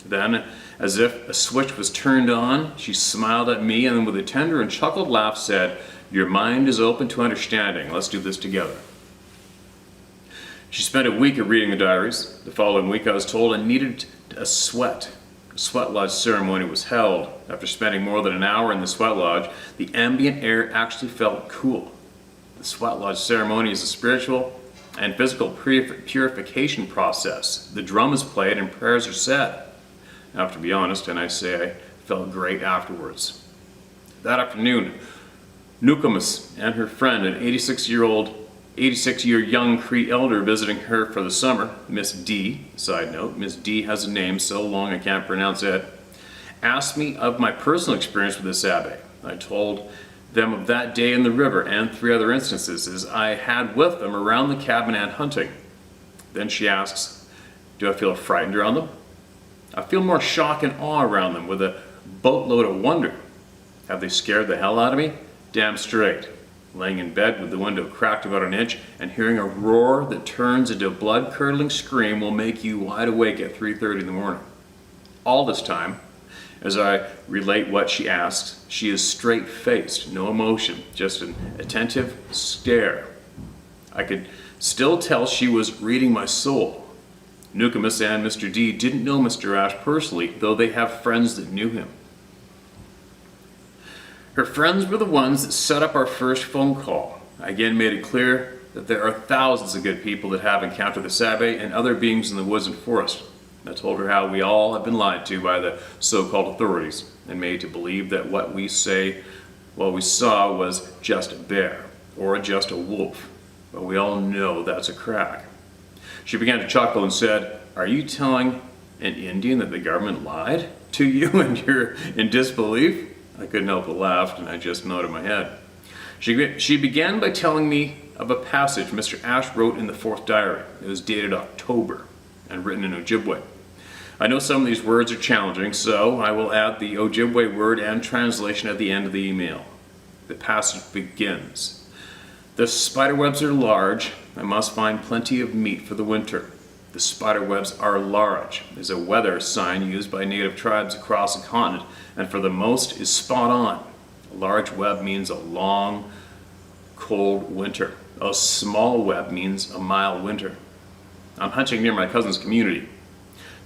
Then, as if a switch was turned on, she smiled at me and then with a tender and chuckled laugh said, your mind is open to understanding. Let's do this together. She spent a week of reading the diaries. The following week I was told I needed a sweat. A sweat lodge ceremony was held. After spending more than an hour in the sweat lodge, the ambient air actually felt cool. The sweat lodge ceremony is a spiritual and physical purification process. The drum is played and prayers are said. I have to be honest, and I say I felt great afterwards. That afternoon, Nukamus and her friend, an 86-year young Cree elder visiting her for the summer, Miss D, side note, Miss D has a name so long I can't pronounce it, asked me of my personal experience with the Sabe. I told them of that day in the river and 3 other instances I had with them around the cabin and hunting. Then she asks, do I feel frightened around them? I feel more shock and awe around them with a boatload of wonder. Have they scared the hell out of me? Damn straight. Laying in bed with the window cracked about an inch and hearing a roar that turns into a blood-curdling scream will make you wide awake at 3:30 in the morning. All this time, as I relate what she asks, she is straight-faced, no emotion, just an attentive stare. I could still tell she was reading my soul. Nukamus and Mr. D didn't know Mr. Ash personally, though they have friends that knew him. Her friends were the ones that set up our first phone call. I again made it clear that there are thousands of good people that have encountered the Sabe and other beings in the woods and forest. I told her how we all have been lied to by the so-called authorities and made to believe that what we saw was just a bear or just a wolf. But we all know that's a crack. She began to chuckle and said, are you telling an Indian that the government lied to you and you're in disbelief? I couldn't help but laugh and I just nodded my head. She began by telling me of a passage Mr. Ash wrote in the 4th diary. It was dated October and written in Ojibwe. I know some of these words are challenging, so I will add the Ojibwe word and translation at the end of the email. The passage begins, the spiderwebs are large. I must find plenty of meat for the winter. The spiderwebs are large is a weather sign used by native tribes across the continent and for the most is spot on. A large web means a long, cold winter. A small web means a mild winter. I'm hunting near my cousin's community.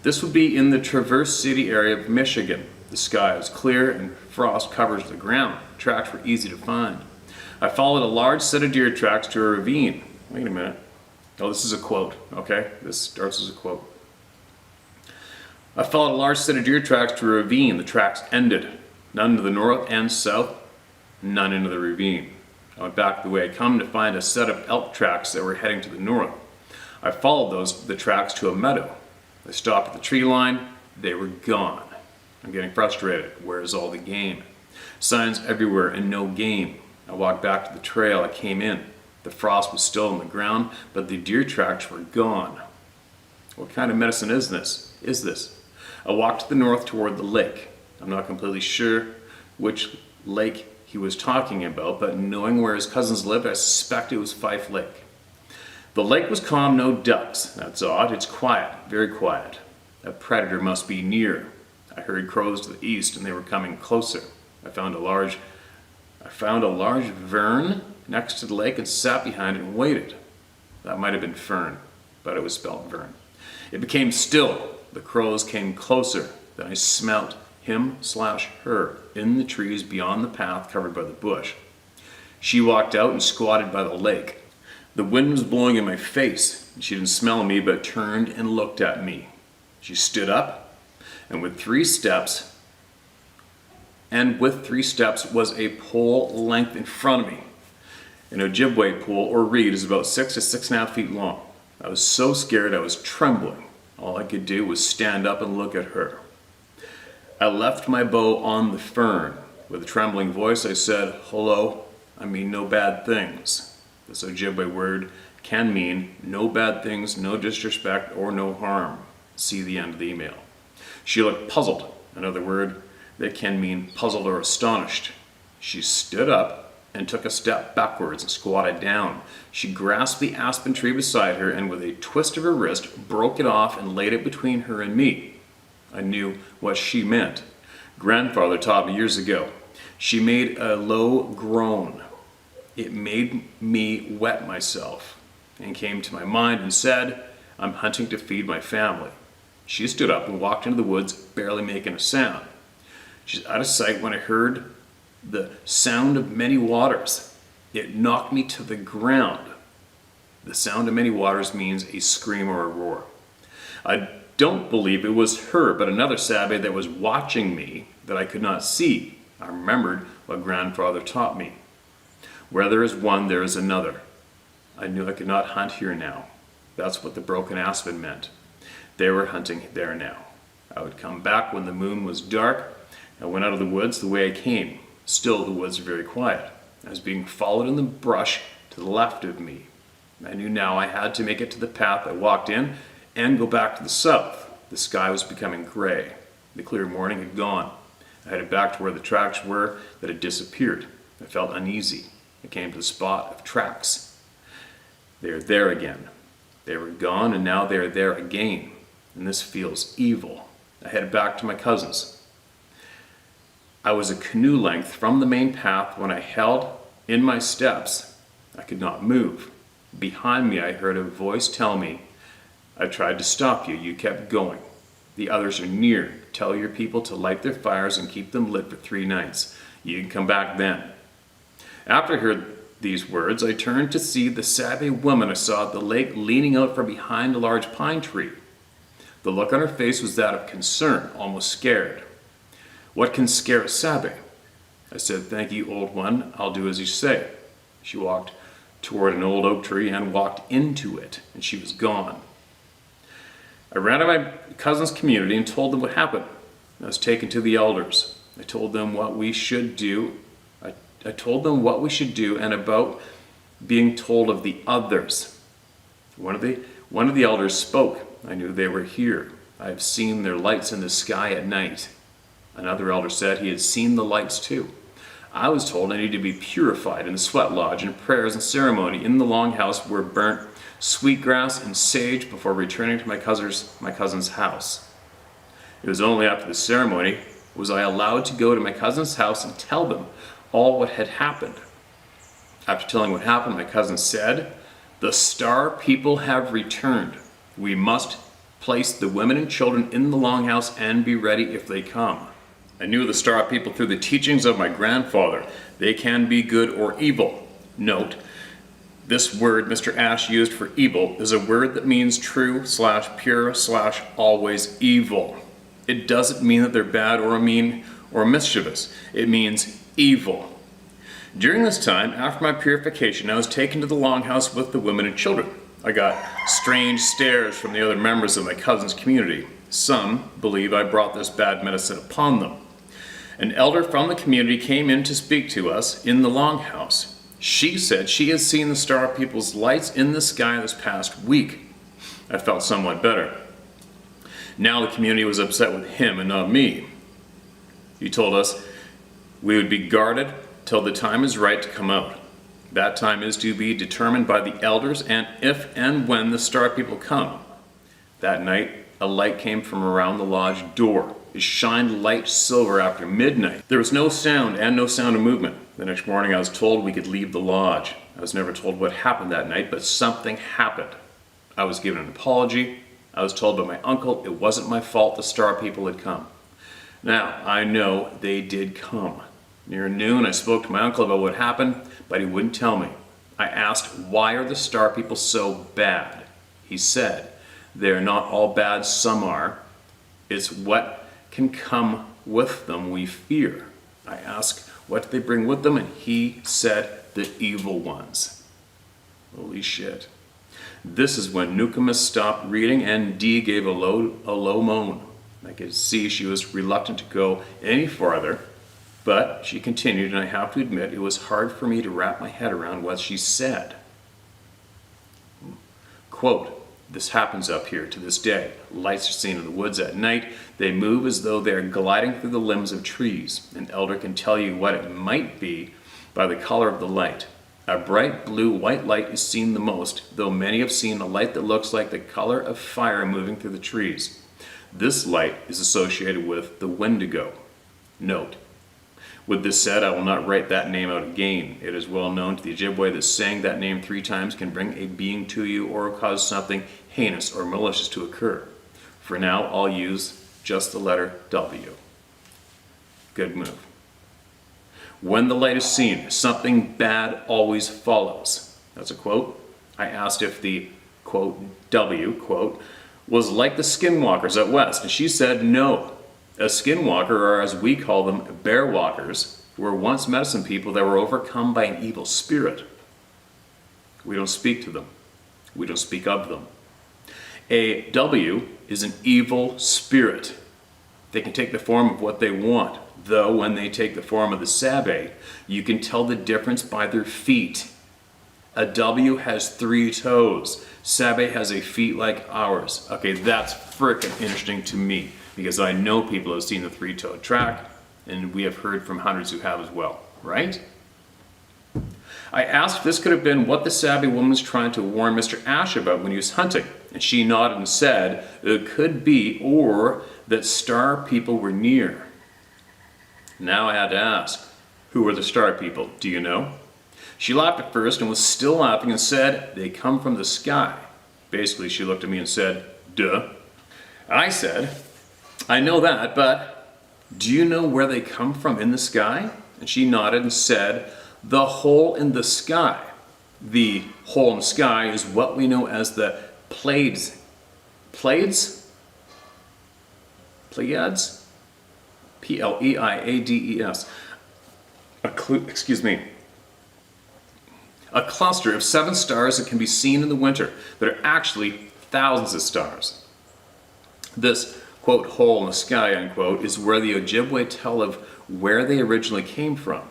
This would be in the Traverse City area of Michigan. The sky is clear and frost covers the ground. Tracks were easy to find. I followed a large set of deer tracks to a ravine. Wait a minute. Oh, this is a quote, okay? This starts as a quote. I followed a large set of deer tracks to a ravine. The tracks ended. None to the north and south, none into the ravine. I went back the way I'd come to find a set of elk tracks that were heading to the north. I followed the tracks to a meadow. I stopped at the tree line. They were gone. I'm getting frustrated. Where's all the game? Signs everywhere and no game. I walked back to the trail I came in. The frost was still on the ground, but the deer tracks were gone. What kind of medicine is this? I walked to the north toward the lake. I'm not completely sure which lake he was talking about, but knowing where his cousins lived, I suspect it was Fife Lake. The lake was calm, no ducks. That's odd. It's quiet, very quiet. A predator must be near. I heard crows to the east, and they were coming closer. I found a large vern next to the lake and sat behind it and waited. That might have been fern, but it was spelled vern. It became still. The crows came closer. Then I smelt him/her in the trees beyond the path covered by the bush. She walked out and squatted by the lake. The wind was blowing in my face. She didn't smell me, but turned and looked at me. She stood up, and with three steps was a pole length in front of me. An Ojibwe pole or reed is about 6 to 6.5 feet long. I was so scared I was trembling. All I could do was stand up and look at her. I left my bow on the fern. With a trembling voice I said, "Hello, I mean no bad things." This Ojibwe word can mean no bad things, no disrespect, or no harm. See the end of the email. She looked puzzled, another word that can mean puzzled or astonished. She stood up and took a step backwards and squatted down. She grasped the aspen tree beside her and with a twist of her wrist broke it off and laid it between her and me. I knew what she meant. Grandfather taught me years ago. She made a low groan. It made me wet myself and came to my mind and said, "I'm hunting to feed my family." She stood up and walked into the woods, barely making a sound. She's out of sight when I heard the sound of many waters. It knocked me to the ground. The sound of many waters means a scream or a roar. I don't believe it was her, but another Sabbath that was watching me that I could not see. I remembered what grandfather taught me. Where there is one, there is another. I knew I could not hunt here now. That's what the broken aspen meant. They were hunting there now. I would come back when the moon was dark. I went out of the woods the way I came. Still, the woods were very quiet. I was being followed in the brush to the left of me. I knew now I had to make it to the path I walked in and go back to the south. The sky was becoming gray. The clear morning had gone. I headed back to where the tracks were that had disappeared. I felt uneasy. I came to the spot of tracks. They are there again. They were gone and now they are there again. And this feels evil. I headed back to my cousins. I was a canoe length from the main path when I held in my steps. I could not move. Behind me I heard a voice tell me, "I tried to stop you. You kept going. The others are near. Tell your people to light their fires and keep them lit for 3 nights. You can come back then." After I heard these words, I turned to see the Sabe woman I saw at the lake leaning out from behind a large pine tree. The look on her face was that of concern, almost scared. "What can scare a Sabe?" I said, "Thank you, old one. I'll do as you say." She walked toward an old oak tree and walked into it, and she was gone. I ran to my cousin's community and told them what happened. I was taken to the elders. I told them what we should do. I told them what we should do and about being told of the others. One of the elders spoke. I knew they were here. I have seen their lights in the sky at night. Another elder said he had seen the lights too. I was told I needed to be purified in the sweat lodge, and prayers and ceremony in the longhouse were burnt sweetgrass and sage before returning to my cousin's house. It was only after the ceremony was I allowed to go to my cousin's house and tell them all what had happened. After telling what happened, my cousin said, "The star people have returned. We must place the women and children in the longhouse and be ready if they come." I knew the star people through the teachings of my grandfather. They can be good or evil. Note, this word Mr. Ash used for evil is a word that means true/pure/always evil. It doesn't mean that they're bad or mean or mischievous. It means evil. During this time, after my purification, I was taken to the longhouse with the women and children. I got strange stares from the other members of my cousin's community. Some believe I brought this bad medicine upon them. An elder from the community came in to speak to us in the longhouse. She said she has seen the star people's lights in the sky this past week. I felt somewhat better. Now the community was upset with him and not me. He told us we would be guarded till the time is right to come out. That time is to be determined by the elders, and if and when the Star People come. That night, a light came from around the lodge door. It shined light silver after midnight. There was no sound and no sound of movement. The next morning I was told we could leave the lodge. I was never told what happened that night, but something happened. I was given an apology. I was told by my uncle it wasn't my fault the Star People had come. Now, I know they did come. Near noon, I spoke to my uncle about what happened, but he wouldn't tell me. I asked, why are the Star People so bad? He said, they're not all bad, some are. It's what can come with them we fear. I asked, what do they bring with them? And he said, the evil ones. Holy shit. This is when Nukamus stopped reading and Dee gave a low moan. I could see she was reluctant to go any farther, but she continued, and I have to admit it was hard for me to wrap my head around what she said. Quote, this happens up here to this day. Lights are seen in the woods at night. They move as though they are gliding through the limbs of trees. An elder can tell you what it might be by the color of the light. A bright blue-white light is seen the most, though many have seen a light that looks like the color of fire moving through the trees. This light is associated with the Wendigo. Note, with this said, I will not write that name out again. It is well known to the Ojibwe that saying that name 3 times can bring a being to you or cause something heinous or malicious to occur. For now, I'll use just the letter W. Good move. When the light is seen, something bad always follows. That's a quote. I asked if the, quote, W, quote, was like the skinwalkers out west, and she said no. A skinwalker, or as we call them, bear walkers, were once medicine people that were overcome by an evil spirit. We don't speak to them. We don't speak of them. A W is an evil spirit. They can take the form of what they want, though when they take the form of the Sabe, you can tell the difference by their feet. A W has 3 toes. Sabe has a feet like ours. Okay, that's frickin' interesting to me, because I know people have seen the 3-toed track, and we have heard from hundreds who have as well, right? I asked if this could have been what the Sabe woman was trying to warn Mr. Ash about when he was hunting, and she nodded and said it could be, or that Star People were near. Now I had to ask, who were the Star People? Do you know? She laughed at first and was still laughing and said, they come from the sky. Basically, she looked at me and said, duh. I said, I know that, but do you know where they come from in the sky? And she nodded and said, the hole in the sky. The hole in the sky is what we know as the Pleiades. Pleiades? Pleiades? P-L-E-I-A-D-E-S. Excuse me. A cluster of 7 stars that can be seen in the winter, that are actually thousands of stars. This, quote, hole in the sky, unquote, is where the Ojibwe tell of where they originally came from.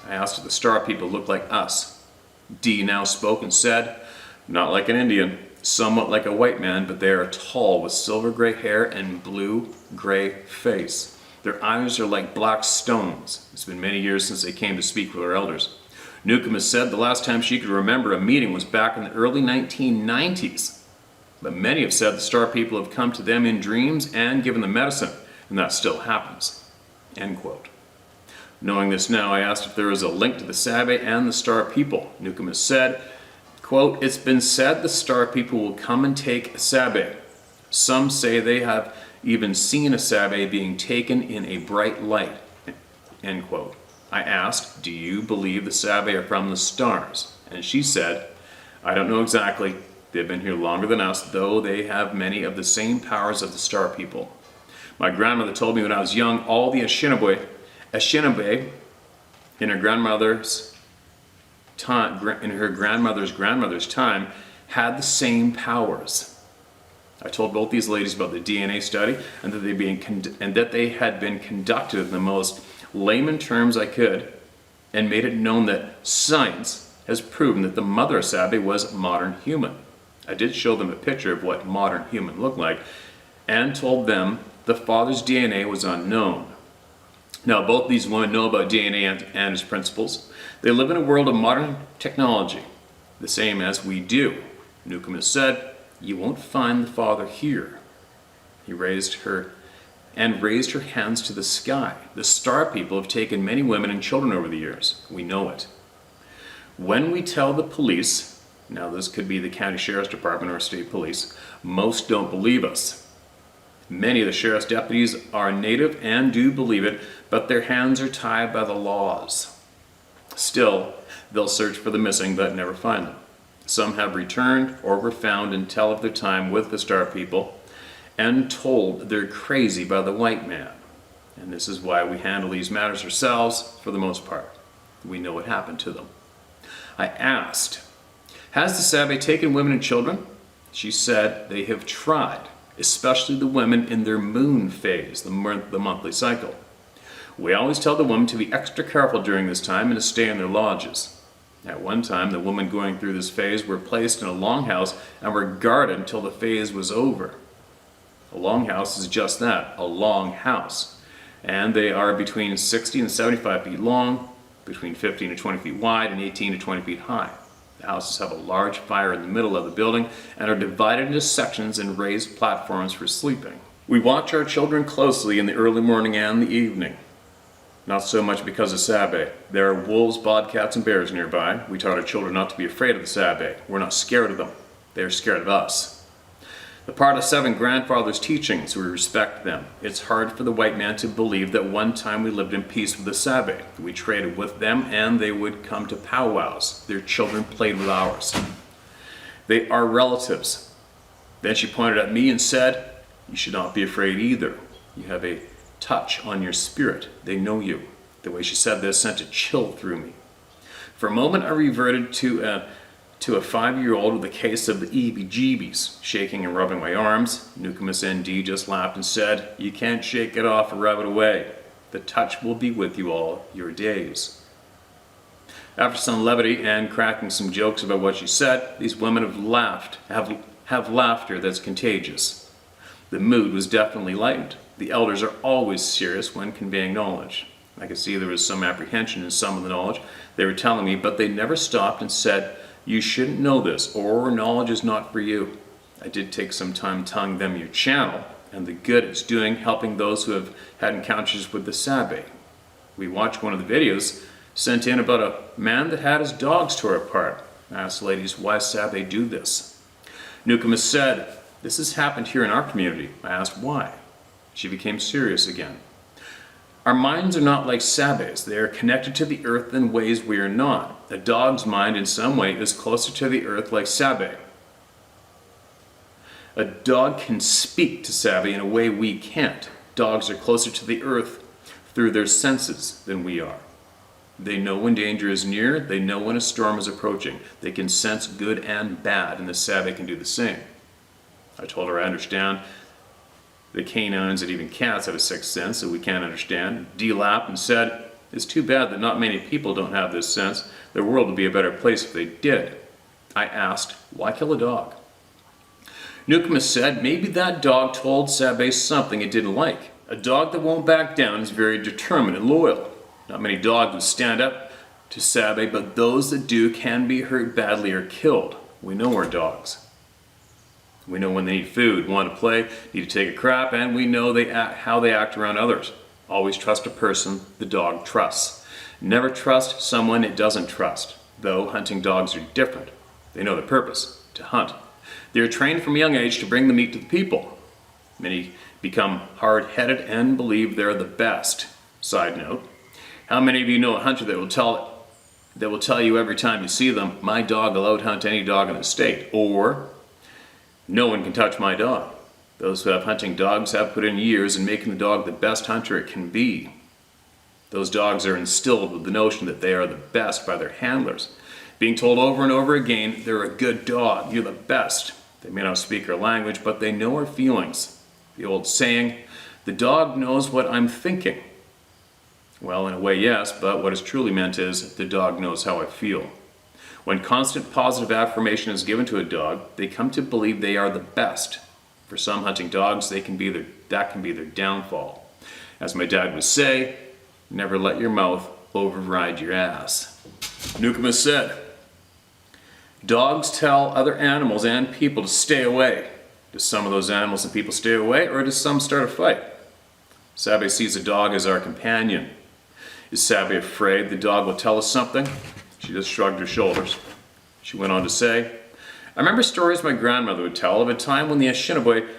I asked if the Star People looked like us. Dee now spoke and said, not like an Indian, somewhat like a white man, but they are tall with silver gray hair and blue-gray face. Their eyes are like black stones. It's been many years since they came to speak with our elders. Nukamus said the last time she could remember a meeting was back in the early 1990s. But many have said the Star People have come to them in dreams and given them medicine, and that still happens. End quote. Knowing this now, I asked if there was a link to the Sabe and the Star People. Nukamus said, quote, it's been said the Star People will come and take a Sabe. Some say they have even seen a Sabe being taken in a bright light. End quote. I asked, do you believe the Sabe are from the stars? And she said, I don't know exactly. They've been here longer than us, though they have many of the same powers of the Star People. My grandmother told me when I was young, all the Anishinaabe in her grandmother's grandmother's time had the same powers. I told both these ladies about the DNA study and that they had been conducted in the most layman terms I could, and made it known that science has proven that the mother Sabe was modern human. I did show them a picture of what modern human looked like, and told them the father's DNA was unknown. Now, both these women know about DNA and its principles. They live in a world of modern technology, the same as we do. Newcomb has said, "You won't find the father here." He raised her hands to the sky. The star people have taken many women and children over the years. We know it. When we tell the police, now this could be the county sheriff's department or state police, most don't believe us. Many of the sheriff's deputies are native and do believe it, but their hands are tied by the laws. Still, they'll search for the missing but never find them. Some have returned or were found and tell of their time with the star people and told they're crazy by the white man. And this is why we handle these matters ourselves for the most part. We know what happened to them. I asked, has the Sabe taken women and children? She said they have tried, especially the women in their moon phase, the monthly cycle. We always tell the women to be extra careful during this time and to stay in their lodges. At one time, the women going through this phase were placed in a longhouse and were guarded until the phase was over. A longhouse is just that, a long house. And they are between 60 and 75 feet long, between 15 to 20 feet wide, and 18 to 20 feet high. The houses have a large fire in the middle of the building and are divided into sections and raised platforms for sleeping. We watch our children closely in the early morning and the evening. Not so much because of Sabe. There are wolves, bobcats, and bears nearby. We taught our children not to be afraid of the Sabe. We're not scared of them. They're scared of us. The part of 7 grandfathers' teachings, we respect them. It's hard for the white man to believe that one time we lived in peace with the Sabe. We traded with them and they would come to powwows. Their children played with ours. They are relatives. Then she pointed at me and said, you should not be afraid either. You have a touch on your spirit. They know you. The way she said this sent a chill through me. For a moment I reverted to a 5-year-old with a case of the EBGBs, shaking and rubbing my arms. Newcomb's ND just laughed and said, you can't shake it off or rub it away. The touch will be with you all your days. After some levity and cracking some jokes about what she said, these women have laughter that's contagious. The mood was definitely lightened. The elders are always serious when conveying knowledge. I could see there was some apprehension in some of the knowledge they were telling me, but they never stopped and said, you shouldn't know this, or knowledge is not for you. I did take some time telling them your channel and the good it's doing helping those who have had encounters with the Sabe. We watched one of the videos sent in about a man that had his dogs tore apart. I asked ladies why Sabe do this. Newcomb has said, this has happened here in our community. I asked why. She became serious again. Our minds are not like Sabe's. They are connected to the earth in ways we are not. A dog's mind in some way is closer to the earth like Sabe. A dog can speak to Sabe in a way we can't. Dogs are closer to the earth through their senses than we are. They know when danger is near. They know when a storm is approaching. They can sense good and bad, and the Sabe can do the same. I told her I understand the canines and even cats have a sixth sense that we can't understand. Dee laughed and said, it's too bad that not many people don't have this sense. The world would be a better place if they did. I asked, why kill a dog? Newcomb said, maybe that dog told Sabe something it didn't like. A dog that won't back down is very determined and loyal. Not many dogs would stand up to Sabe, but those that do can be hurt badly or killed. We know our dogs. We know when they need food, want to play, need to take a crap, and we know how they act around others. Always trust a person the dog trusts. Never trust someone it doesn't trust, though hunting dogs are different. They know the purpose, to hunt. They are trained from a young age to bring the meat to the people. Many become hard-headed and believe they're the best. Side note, how many of you know a hunter that will tell you every time you see them, my dog will out-hunt any dog in the state, or no one can touch my dog. Those who have hunting dogs have put in years in making the dog the best hunter it can be. Those dogs are instilled with the notion that they are the best by their handlers, being told over and over again, they're a good dog, you're the best. They may not speak our language, but they know our feelings. The old saying, the dog knows what I'm thinking. Well, in a way, yes, but what is truly meant is, the dog knows how I feel. When constant positive affirmation is given to a dog, they come to believe they are the best. For some hunting dogs, that can be their downfall. As my dad would say, never let your mouth override your ass. Nukumus said, dogs tell other animals and people to stay away. Do some of those animals and people stay away, or does some start a fight? Sabe sees a dog as our companion. Is Sabe afraid the dog will tell us something? She just shrugged her shoulders. She went on to say, I remember stories my grandmother would tell of a time when the Anishinaabe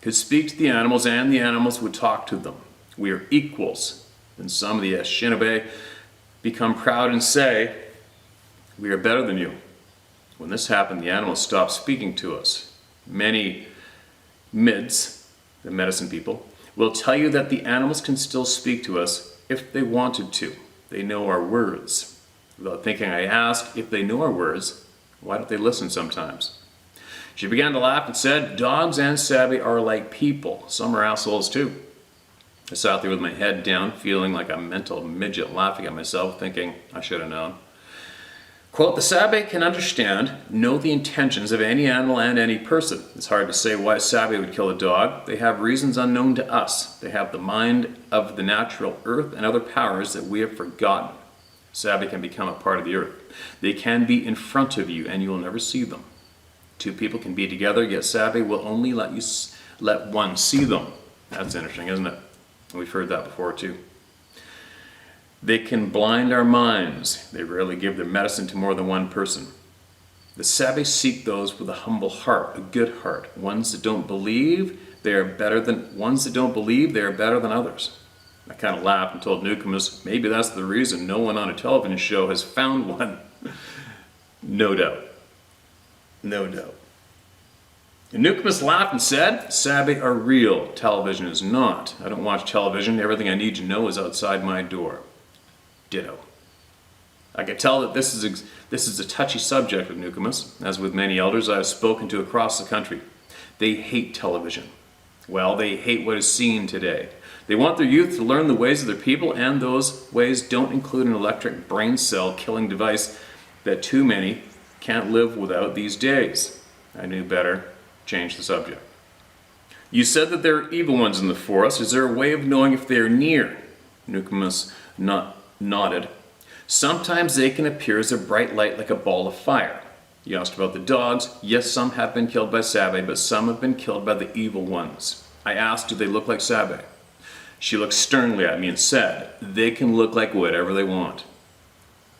could speak to the animals and the animals would talk to them. We are equals. And some of the Anishinaabe become proud and say, we are better than you. When this happened, the animals stopped speaking to us. Many mids, the medicine people, will tell you that the animals can still speak to us if they wanted to. They know our words. Without thinking, I asked, if they know our words, why don't they listen sometimes? She began to laugh and said, dogs and Sabe are like people. Some are assholes too. I sat there with my head down, feeling like a mental midget, laughing at myself, thinking I should have known. Quote, the Sabe can understand, know the intentions of any animal and any person. It's hard to say why Sabe would kill a dog. They have reasons unknown to us. They have the mind of the natural earth and other powers that we have forgotten. Sabe can become a part of the earth. They can be in front of you and you will never see them. Two people can be together, yet Sabe will only let one see them. That's interesting, isn't it? We've heard that before too. They can blind our minds. They rarely give their medicine to more than one person. The Sabe seek those with a humble heart, a good heart, ones that don't believe they are better than others. I kind of laughed and told Nukumus, maybe that's the reason no one on a television show has found one. No doubt. No doubt. And Nukumus laughed and said, Sabe are real. Television is not. I don't watch television. Everything I need to know is outside my door. Ditto. I can tell that this is a touchy subject with Nukumus. As with many elders I have spoken to across the country. They hate television. Well, they hate what is seen today. They want their youth to learn the ways of their people, and those ways don't include an electric brain cell killing device that too many can't live without these days. I knew better. Change the subject. You said that there are evil ones in the forest. Is there a way of knowing if they are near? Nukumus nodded. Sometimes they can appear as a bright light like a ball of fire. You asked about the dogs. Yes, some have been killed by Sabe, but some have been killed by the evil ones. I asked, do they look like Sabe? She looked sternly at me and said, they can look like whatever they want.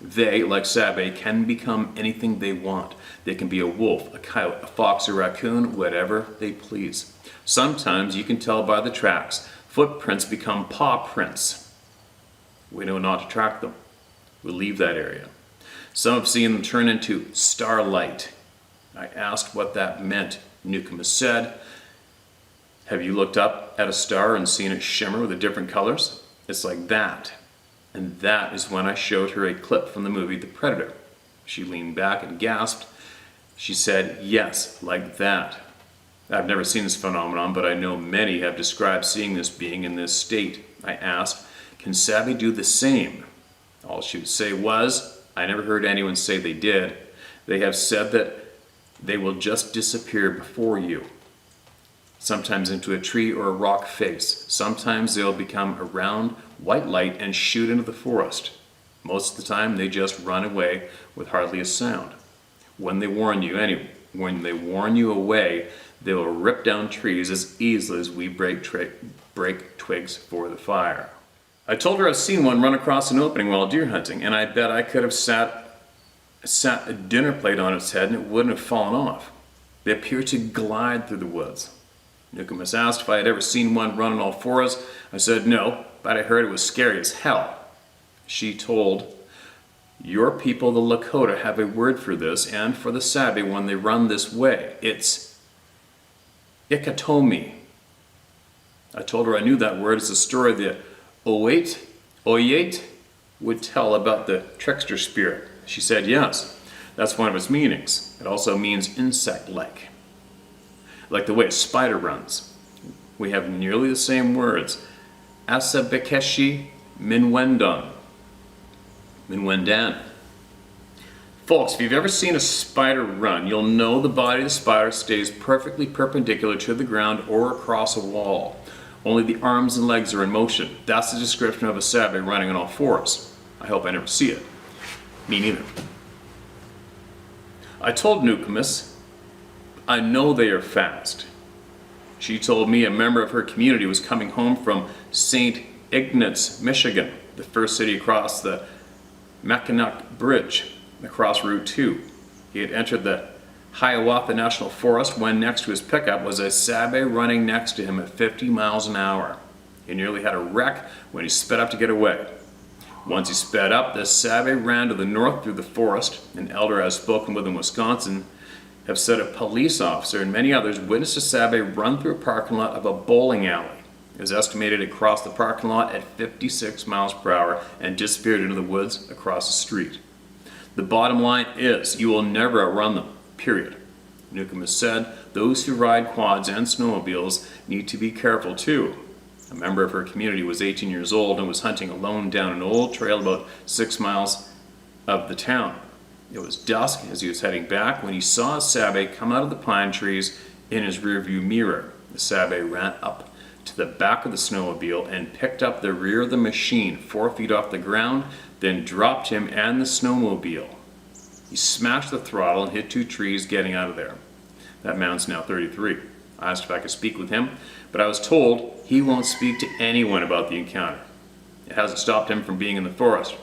They, like Sabe, can become anything they want. They can be a wolf, a coyote, a fox, a raccoon, whatever they please. Sometimes you can tell by the tracks. Footprints become paw prints. We know not to track them. We leave that area. Some have seen them turn into starlight. I asked what that meant. Nukumus said, have you looked up at a star and seen it shimmer with the different colors? It's like that. And that is when I showed her a clip from the movie The Predator. She leaned back and gasped. She said, yes, like that. I've never seen this phenomenon, but I know many have described seeing this being in this state. I asked, can Sabe do the same? All she would say was, I never heard anyone say they did. They have said that they will just disappear before you. Sometimes into a tree or a rock face. Sometimes they'll become a round white light and shoot into the forest. Most of the time they just run away with hardly a sound. When they warn you away, they will rip down trees as easily as we break twigs for the fire. I told her I've seen one run across an opening while deer hunting, and I bet I could have sat a dinner plate on its head and it wouldn't have fallen off. They appear to glide through the woods. Nukumus asked if I had ever seen one run on all fours. I said no, but I heard it was scary as hell. She told, your people, the Lakota, have a word for this and for the Sabe when they run this way. It's Ikatomi. I told her I knew that word as a story that Oyate would tell about the trickster spirit. She said yes, that's one of its meanings. It also means insect-like the way a spider runs. We have nearly the same words. Asabekeshi Minwendan. Folks, if you've ever seen a spider run, you'll know the body of the spider stays perfectly perpendicular to the ground or across a wall. Only the arms and legs are in motion. That's the description of a sabe running on all fours. I hope I never see it. Me neither. I told Newcomus, I know they are fast. She told me a member of her community was coming home from St. Ignatz, Michigan, the first city across the Mackinac Bridge, across Route 2. He had entered the Hiawatha National Forest when next to his pickup was a sabe running next to him at 50 miles an hour. He nearly had a wreck when he sped up to get away. Once he sped up, the sabe ran to the north through the forest. An elder I've spoken with in Wisconsin have said a police officer and many others witnessed a sabe run through a parking lot of a bowling alley. It was estimated it crossed the parking lot at 56 miles per hour and disappeared into the woods across the street. The bottom line is, you will never outrun them, period. Newcomb has said those who ride quads and snowmobiles need to be careful too. A member of her community was 18 years old and was hunting alone down an old trail about 6 miles of the town. It was dusk as he was heading back when he saw a sabe come out of the pine trees in his rearview mirror. The sabe ran up to the back of the snowmobile and picked up the rear of the machine 4 feet off the ground, then dropped him and the snowmobile. He smashed the throttle and hit 2 trees getting out of there. That man's now 33. I asked if I could speak with him, but I was told he won't speak to anyone about the encounter. It hasn't stopped him from being in the forest.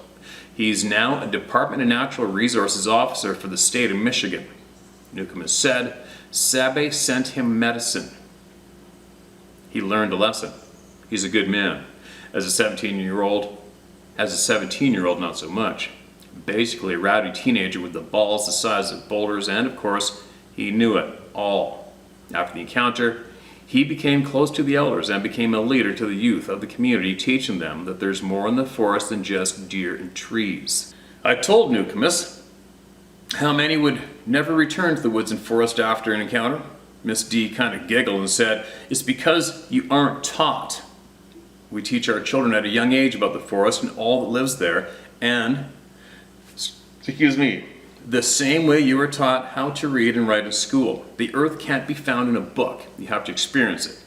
He's now a Department of Natural Resources officer for the state of Michigan. Newcomb has said sabe sent him medicine. He learned a lesson. He's a good man. As a 17-year-old, not so much. Basically a rowdy teenager with the balls the size of boulders, and of course, he knew it all. After the encounter, he became close to the elders and became a leader to the youth of the community, teaching them that there's more in the forest than just deer and trees. I told Newcomus how many would never return to the woods and forest after an encounter. Miss D kind of giggled and said, "It's because you aren't taught. We teach our children at a young age about the forest and all that lives there, and, the same way you were taught how to read and write in school. The earth can't be found in a book. You have to experience it.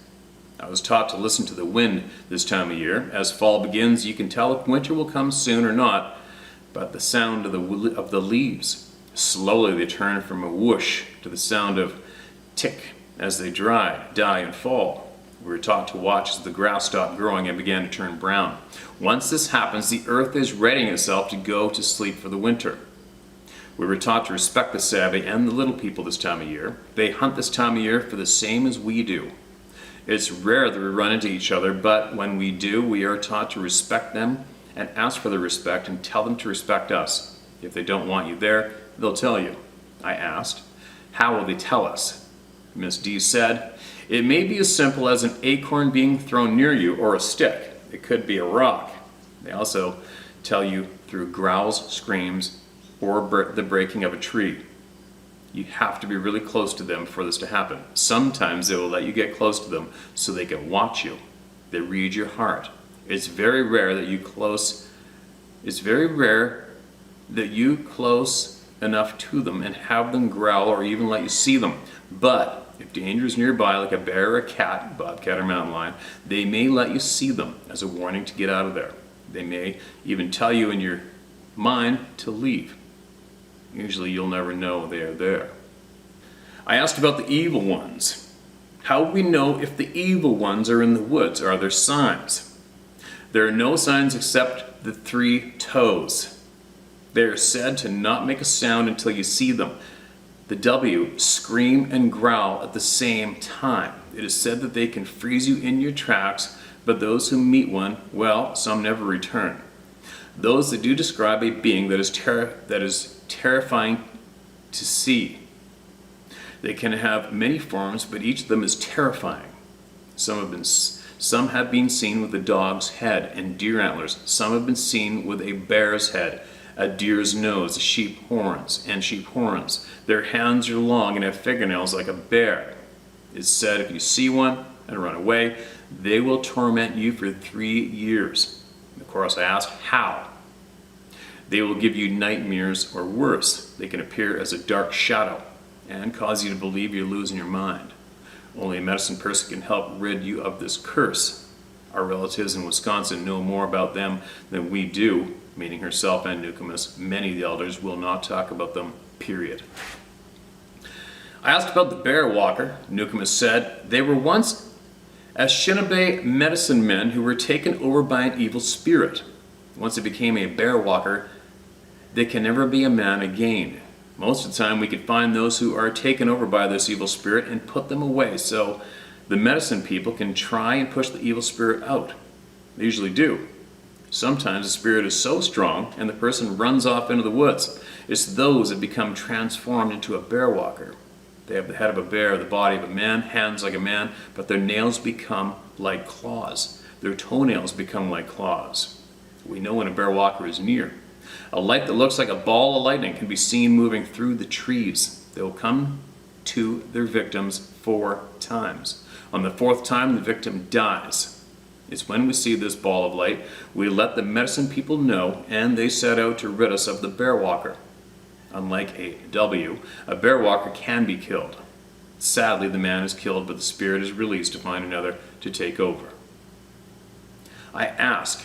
I was taught to listen to the wind this time of year. As fall begins, you can tell if winter will come soon or not by the sound of the leaves. Slowly they turn from a whoosh to the sound of tick as they dry, die, and fall. We were taught to watch as the grass stopped growing and began to turn brown. Once this happens, the earth is readying itself to go to sleep for the winter. We were taught to respect the sabe and the little people this time of year. They hunt this time of year for the same as we do. It's rare that we run into each other, but when we do, we are taught to respect them and ask for their respect and tell them to respect us. If they don't want you there, they'll tell you." I asked, "How will they tell us?" Miss D said, "It may be as simple as an acorn being thrown near you or a stick. It could be a rock. They also tell you through growls, screams, or the breaking of a tree. You have to be really close to them for this to happen. Sometimes they will let you get close to them so they can watch you. They read your heart. It's very rare that you close enough to them and have them growl or even let you see them. But if danger is nearby, like a bear or a cat, bobcat or mountain lion, they may let you see them as a warning to get out of there. They may even tell you in your mind to leave. Usually you'll never know they are there." I asked about the evil ones. How would we know if the evil ones are in the woods? Are there signs? There are no signs except the 3 toes. They are said to not make a sound until you see them. The W, scream and growl at the same time. It is said that they can freeze you in your tracks, but those who meet one, well, some never return. Those that do describe a being that is terrifying to see. They can have many forms, but each of them is terrifying. Some have been seen with a dog's head and deer antlers. Some have been seen with a bear's head, a deer's nose, sheep horns. Their hands are long and have fingernails like a bear. It's said if you see one and run away, they will torment you for 3 years. Of course, I asked how. They will give you nightmares or worse. They can appear as a dark shadow and cause you to believe you're losing your mind. Only a medicine person can help rid you of this curse. Our relatives in Wisconsin know more about them than we do, meaning herself and Nukumus. Many of the elders will not talk about them, period. I asked about the bear walker. Nukumus said they were once Anishinaabe medicine men who were taken over by an evil spirit. Once they became a bear walker, they can never be a man again. Most of the time we could find those who are taken over by this evil spirit and put them away so the medicine people can try and push the evil spirit out. They usually do. Sometimes the spirit is so strong and the person runs off into the woods. It's those that become transformed into a bear walker. They have the head of a bear, the body of a man, hands like a man, but their nails become like claws. Their toenails become like claws. We know when a bear walker is near. A light that looks like a ball of lightning can be seen moving through the trees. They will come to their victims 4 times. On the 4th time, the victim dies. It's when we see this ball of light, we let the medicine people know, and they set out to rid us of the bear walker. Unlike a W, a bear walker can be killed. Sadly, the man is killed, but the spirit is released to find another to take over. I ask,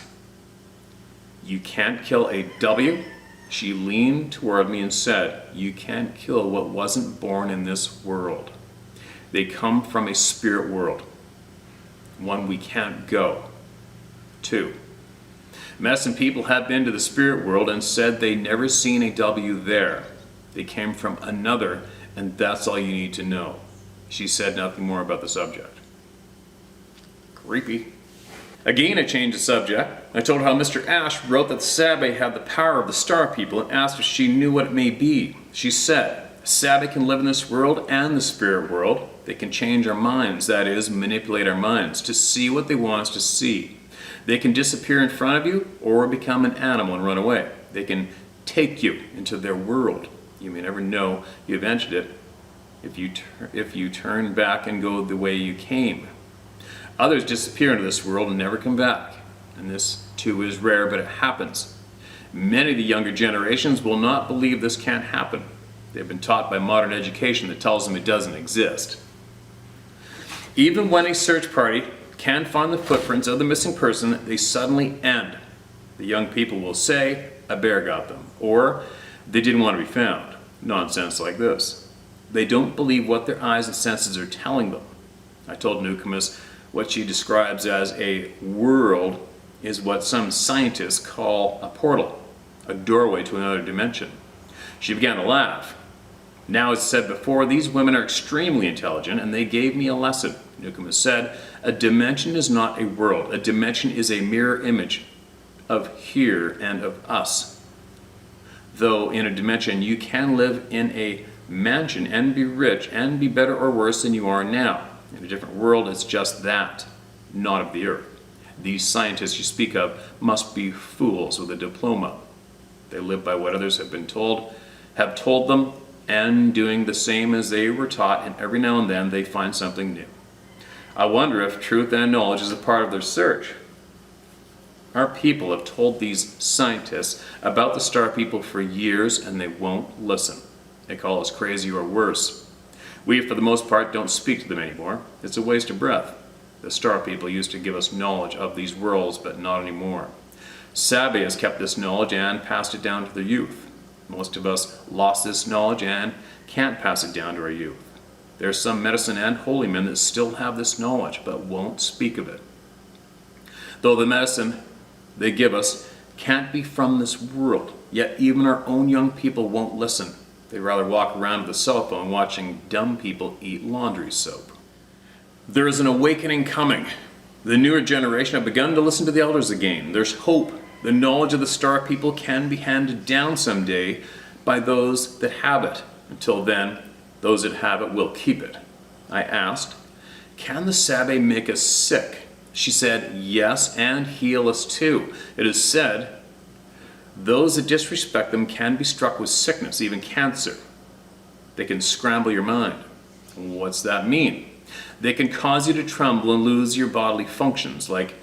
you can't kill a W? She leaned toward me and said, you can't kill what wasn't born in this world. They come from a spirit world, one we can't go to. Medicine people have been to the spirit world and said they never seen a W there. They came from another, and that's all you need to know. She said nothing more about the subject. Creepy. Again, I changed the subject. I told her how Mr. Ash wrote that the Sabe had the power of the star people and asked if she knew what it may be. She said, Sabe can live in this world and the spirit world. They can change our minds, that is, manipulate our minds to see what they want us to see. They can disappear in front of you or become an animal and run away. They can take you into their world. You may never know you've entered it if you turn back and go the way you came. Others disappear into this world and never come back. And this too is rare, but it happens. Many of the younger generations will not believe this can't happen. They've been taught by modern education that tells them it doesn't exist. Even when a search party can find the footprints of the missing person, they suddenly end. The young people will say, a bear got them, or they didn't want to be found. Nonsense like this. They don't believe what their eyes and senses are telling them. I told Nukumus what she describes as a world is what some scientists call a portal, a doorway to another dimension. She began to laugh. Now, as said before, these women are extremely intelligent and they gave me a lesson. Nukumus said, a dimension is not a world. A dimension is a mirror image of here and of us. Though in a dimension you can live in a mansion and be rich and be better or worse than you are now. In a different world, it's just that, not of the earth. These scientists you speak of must be fools with a diploma. They live by what others have told them, and doing the same as they were taught, and every now and then they find something new. I wonder if truth and knowledge is a part of their search. Our people have told these scientists about the star people for years, and they won't listen. They call us crazy or worse. We, for the most part, don't speak to them anymore. It's a waste of breath. The star people used to give us knowledge of these worlds, but not anymore. Sabe has kept this knowledge and passed it down to their youth. Most of us lost this knowledge and can't pass it down to our youth. There are some medicine and holy men that still have this knowledge, but won't speak of it. Though the medicine they give us can't be from this world, yet even our own young people won't listen. They'd rather walk around with a cell phone watching dumb people eat laundry soap. There is an awakening coming. The newer generation have begun to listen to the elders again. There's hope. The knowledge of the star people can be handed down someday by those that have it. Until then, those that have it will keep it. I asked, can the Sabe make us sick? She said, yes, and heal us too. It is said, those that disrespect them can be struck with sickness, even cancer. They can scramble your mind. What's that mean? They can cause you to tremble and lose your bodily functions, like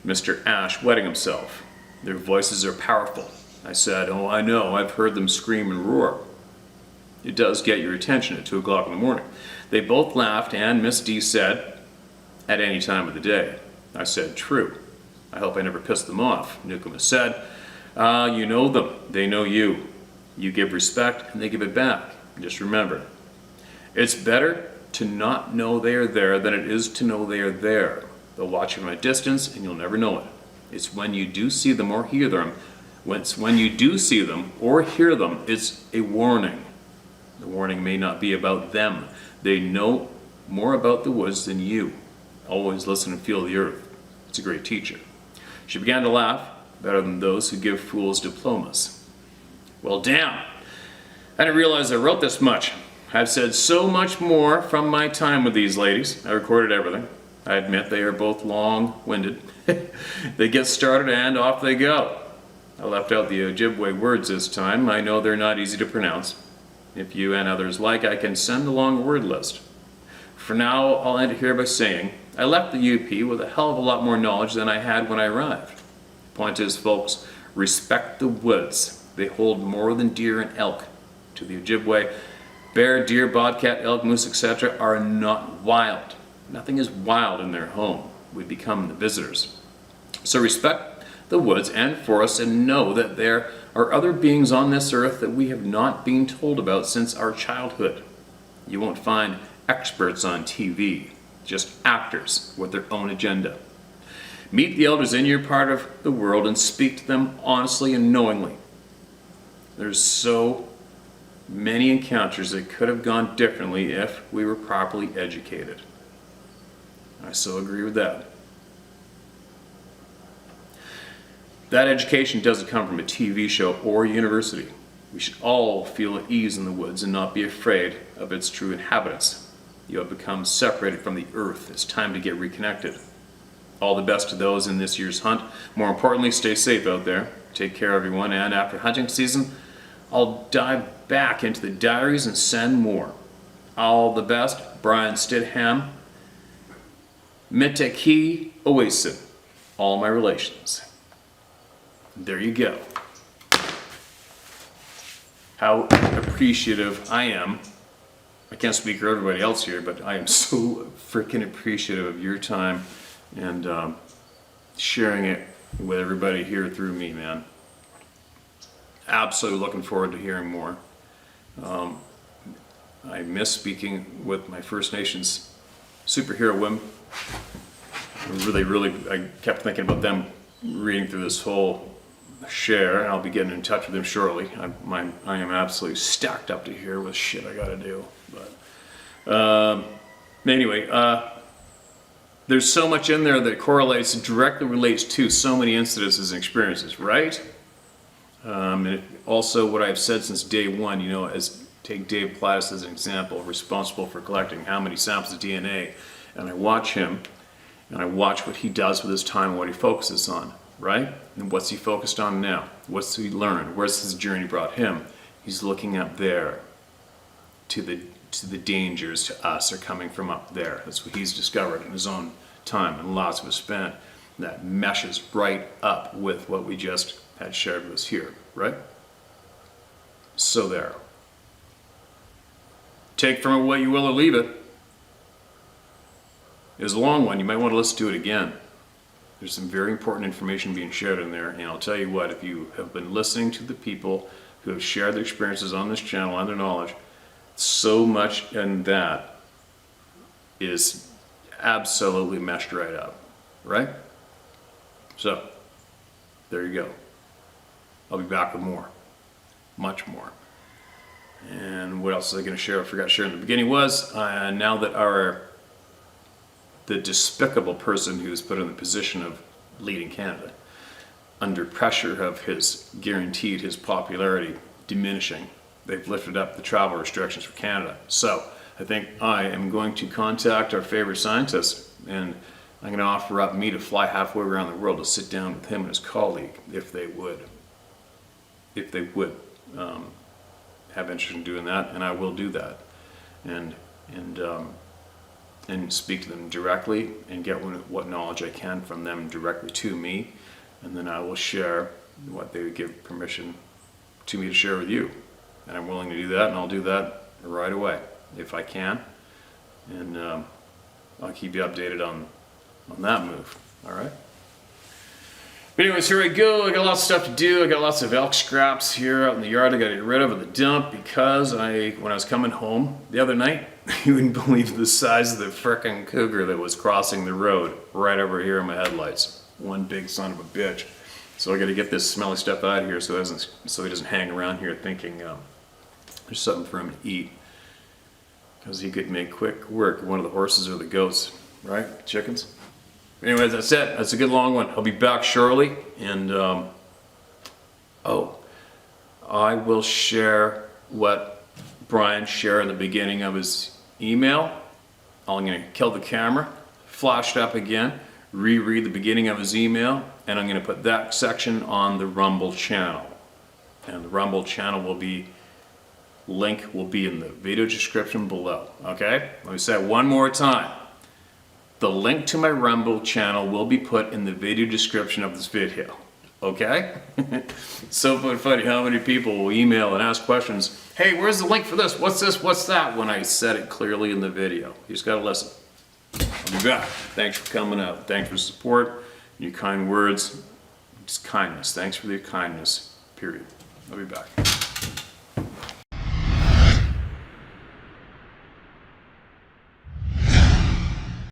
Mr. Ash wetting himself. Their voices are powerful. I said, "Oh, I know, I've heard them scream and roar. It does get your attention at 2 o'clock in the morning." They both laughed, and Miss D said, "At any time of the day." I said, "True. I hope I never pissed them off." Newcomb said, "You know them. They know you. You give respect, and they give it back. Just remember, it's better to not know they are there than it is to know they are there. They'll watch you from a distance, and you'll never know it. It's when you do see them or hear them, when you do see them or hear them, it's a warning. The warning may not be about them. They know more about the woods than you. Always listen and feel the earth. It's a great teacher." She began to laugh, better than those who give fools diplomas. Well, damn. I didn't realize I wrote this much. I've said so much more from my time with these ladies. I recorded everything. I admit they are both long-winded. They get started and off they go. I left out the Ojibwe words this time. I know they're not easy to pronounce. If you and others like, I can send along a word list. For now, I'll end it here by saying, I left the UP with a hell of a lot more knowledge than I had when I arrived. Point is, folks, respect the woods. They hold more than deer and elk. To the Ojibwe, bear, deer, bobcat, elk, moose, etc. are not wild. Nothing is wild in their home. We become the visitors. So respect the woods and forests and know that there are other beings on this earth that we have not been told about since our childhood. You won't find experts on TV, just actors with their own agenda. Meet the elders in your part of the world and speak to them honestly and knowingly. There's so many encounters that could have gone differently if we were properly educated. I so agree with that. That education doesn't come from a TV show or university. We should all feel at ease in the woods and not be afraid of its true inhabitants. You have become separated from the earth. It's time to get reconnected. All the best to those in this year's hunt. More importantly, stay safe out there. Take care, everyone. And after hunting season, I'll dive back into the diaries and send more. All the best, Brian Stidham, Miteki Oasin, all my relations. There you go. How appreciative I am. I can't speak for everybody else here, but I am so freaking appreciative of your time and sharing it with everybody here through me, man. Absolutely looking forward to hearing more. I miss speaking with my First Nations superhero women. I kept thinking about them reading through this whole share, and I'll be getting in touch with them shortly. I am absolutely stacked up to here with shit I gotta do. But anyway, there's so much in there that correlates, directly relates to so many incidences and experiences, right? And also what I've said since day one, you know, take Dave Plattis as an example, responsible for collecting how many samples of DNA, and I watch him, and I watch what he does with his time and what he focuses on, right? And what's he focused on now? What's he learned? Where's his journey brought him? He's looking up there to the dangers to us are coming from up there. That's what he's discovered in his own time, and lots of it spent. That meshes right up with what we just had shared with us here, right? So there. Take from it what you will or leave it. It was a long one. You might want to listen to it again. There's some very important information being shared in there, and I'll tell you what, if you have been listening to the people who have shared their experiences on this channel and their knowledge, so much in that is absolutely meshed right up, right? So, there you go. I'll be back with more, much more. And what else was I going to share? I forgot to share in the beginning was, now that the despicable person who's put in the position of leading Canada, under pressure of guaranteed his popularity diminishing, they've lifted up the travel restrictions for Canada. So I think I am going to contact our favorite scientist, and I'm going to offer up me to fly halfway around the world to sit down with him and his colleague, if they would have interest in doing that, and I will do that, and speak to them directly and get what knowledge I can from them directly to me, and then I will share what they would give permission to me to share with you. And I'm willing to do that, and I'll do that right away if I can. And I'll keep you updated on that move. All right. But anyways, here I go. I got lots of stuff to do. I got lots of elk scraps here out in the yard I got to get rid of at the dump because when I was coming home the other night, you wouldn't believe the size of the frickin' cougar that was crossing the road right over here in my headlights. One big son of a bitch. So I got to get this smelly stuff out of here so he doesn't hang around here thinking there's something for him to eat. Because he could make quick work of one of the horses or the goats, right? Chickens. Anyways, that's it. That's a good long one. I'll be back shortly, and I will share what Brian shared in the beginning of his email. I'm going to kill the camera, flash it up again, reread the beginning of his email, and I'm going to put that section on the Rumble channel. And the Rumble channel link will be in the video description below. Okay? Let me say it one more time. The link to my Rumble channel will be put in the video description of this video. Okay? It's so funny how many people will email and ask questions. Hey, where's the link for this? What's this? What's that? When I said it clearly in the video. You just gotta listen. I'll be back. Thanks for coming out. Thanks for support, your kind words, just kindness. Thanks for your kindness, period. I'll be back.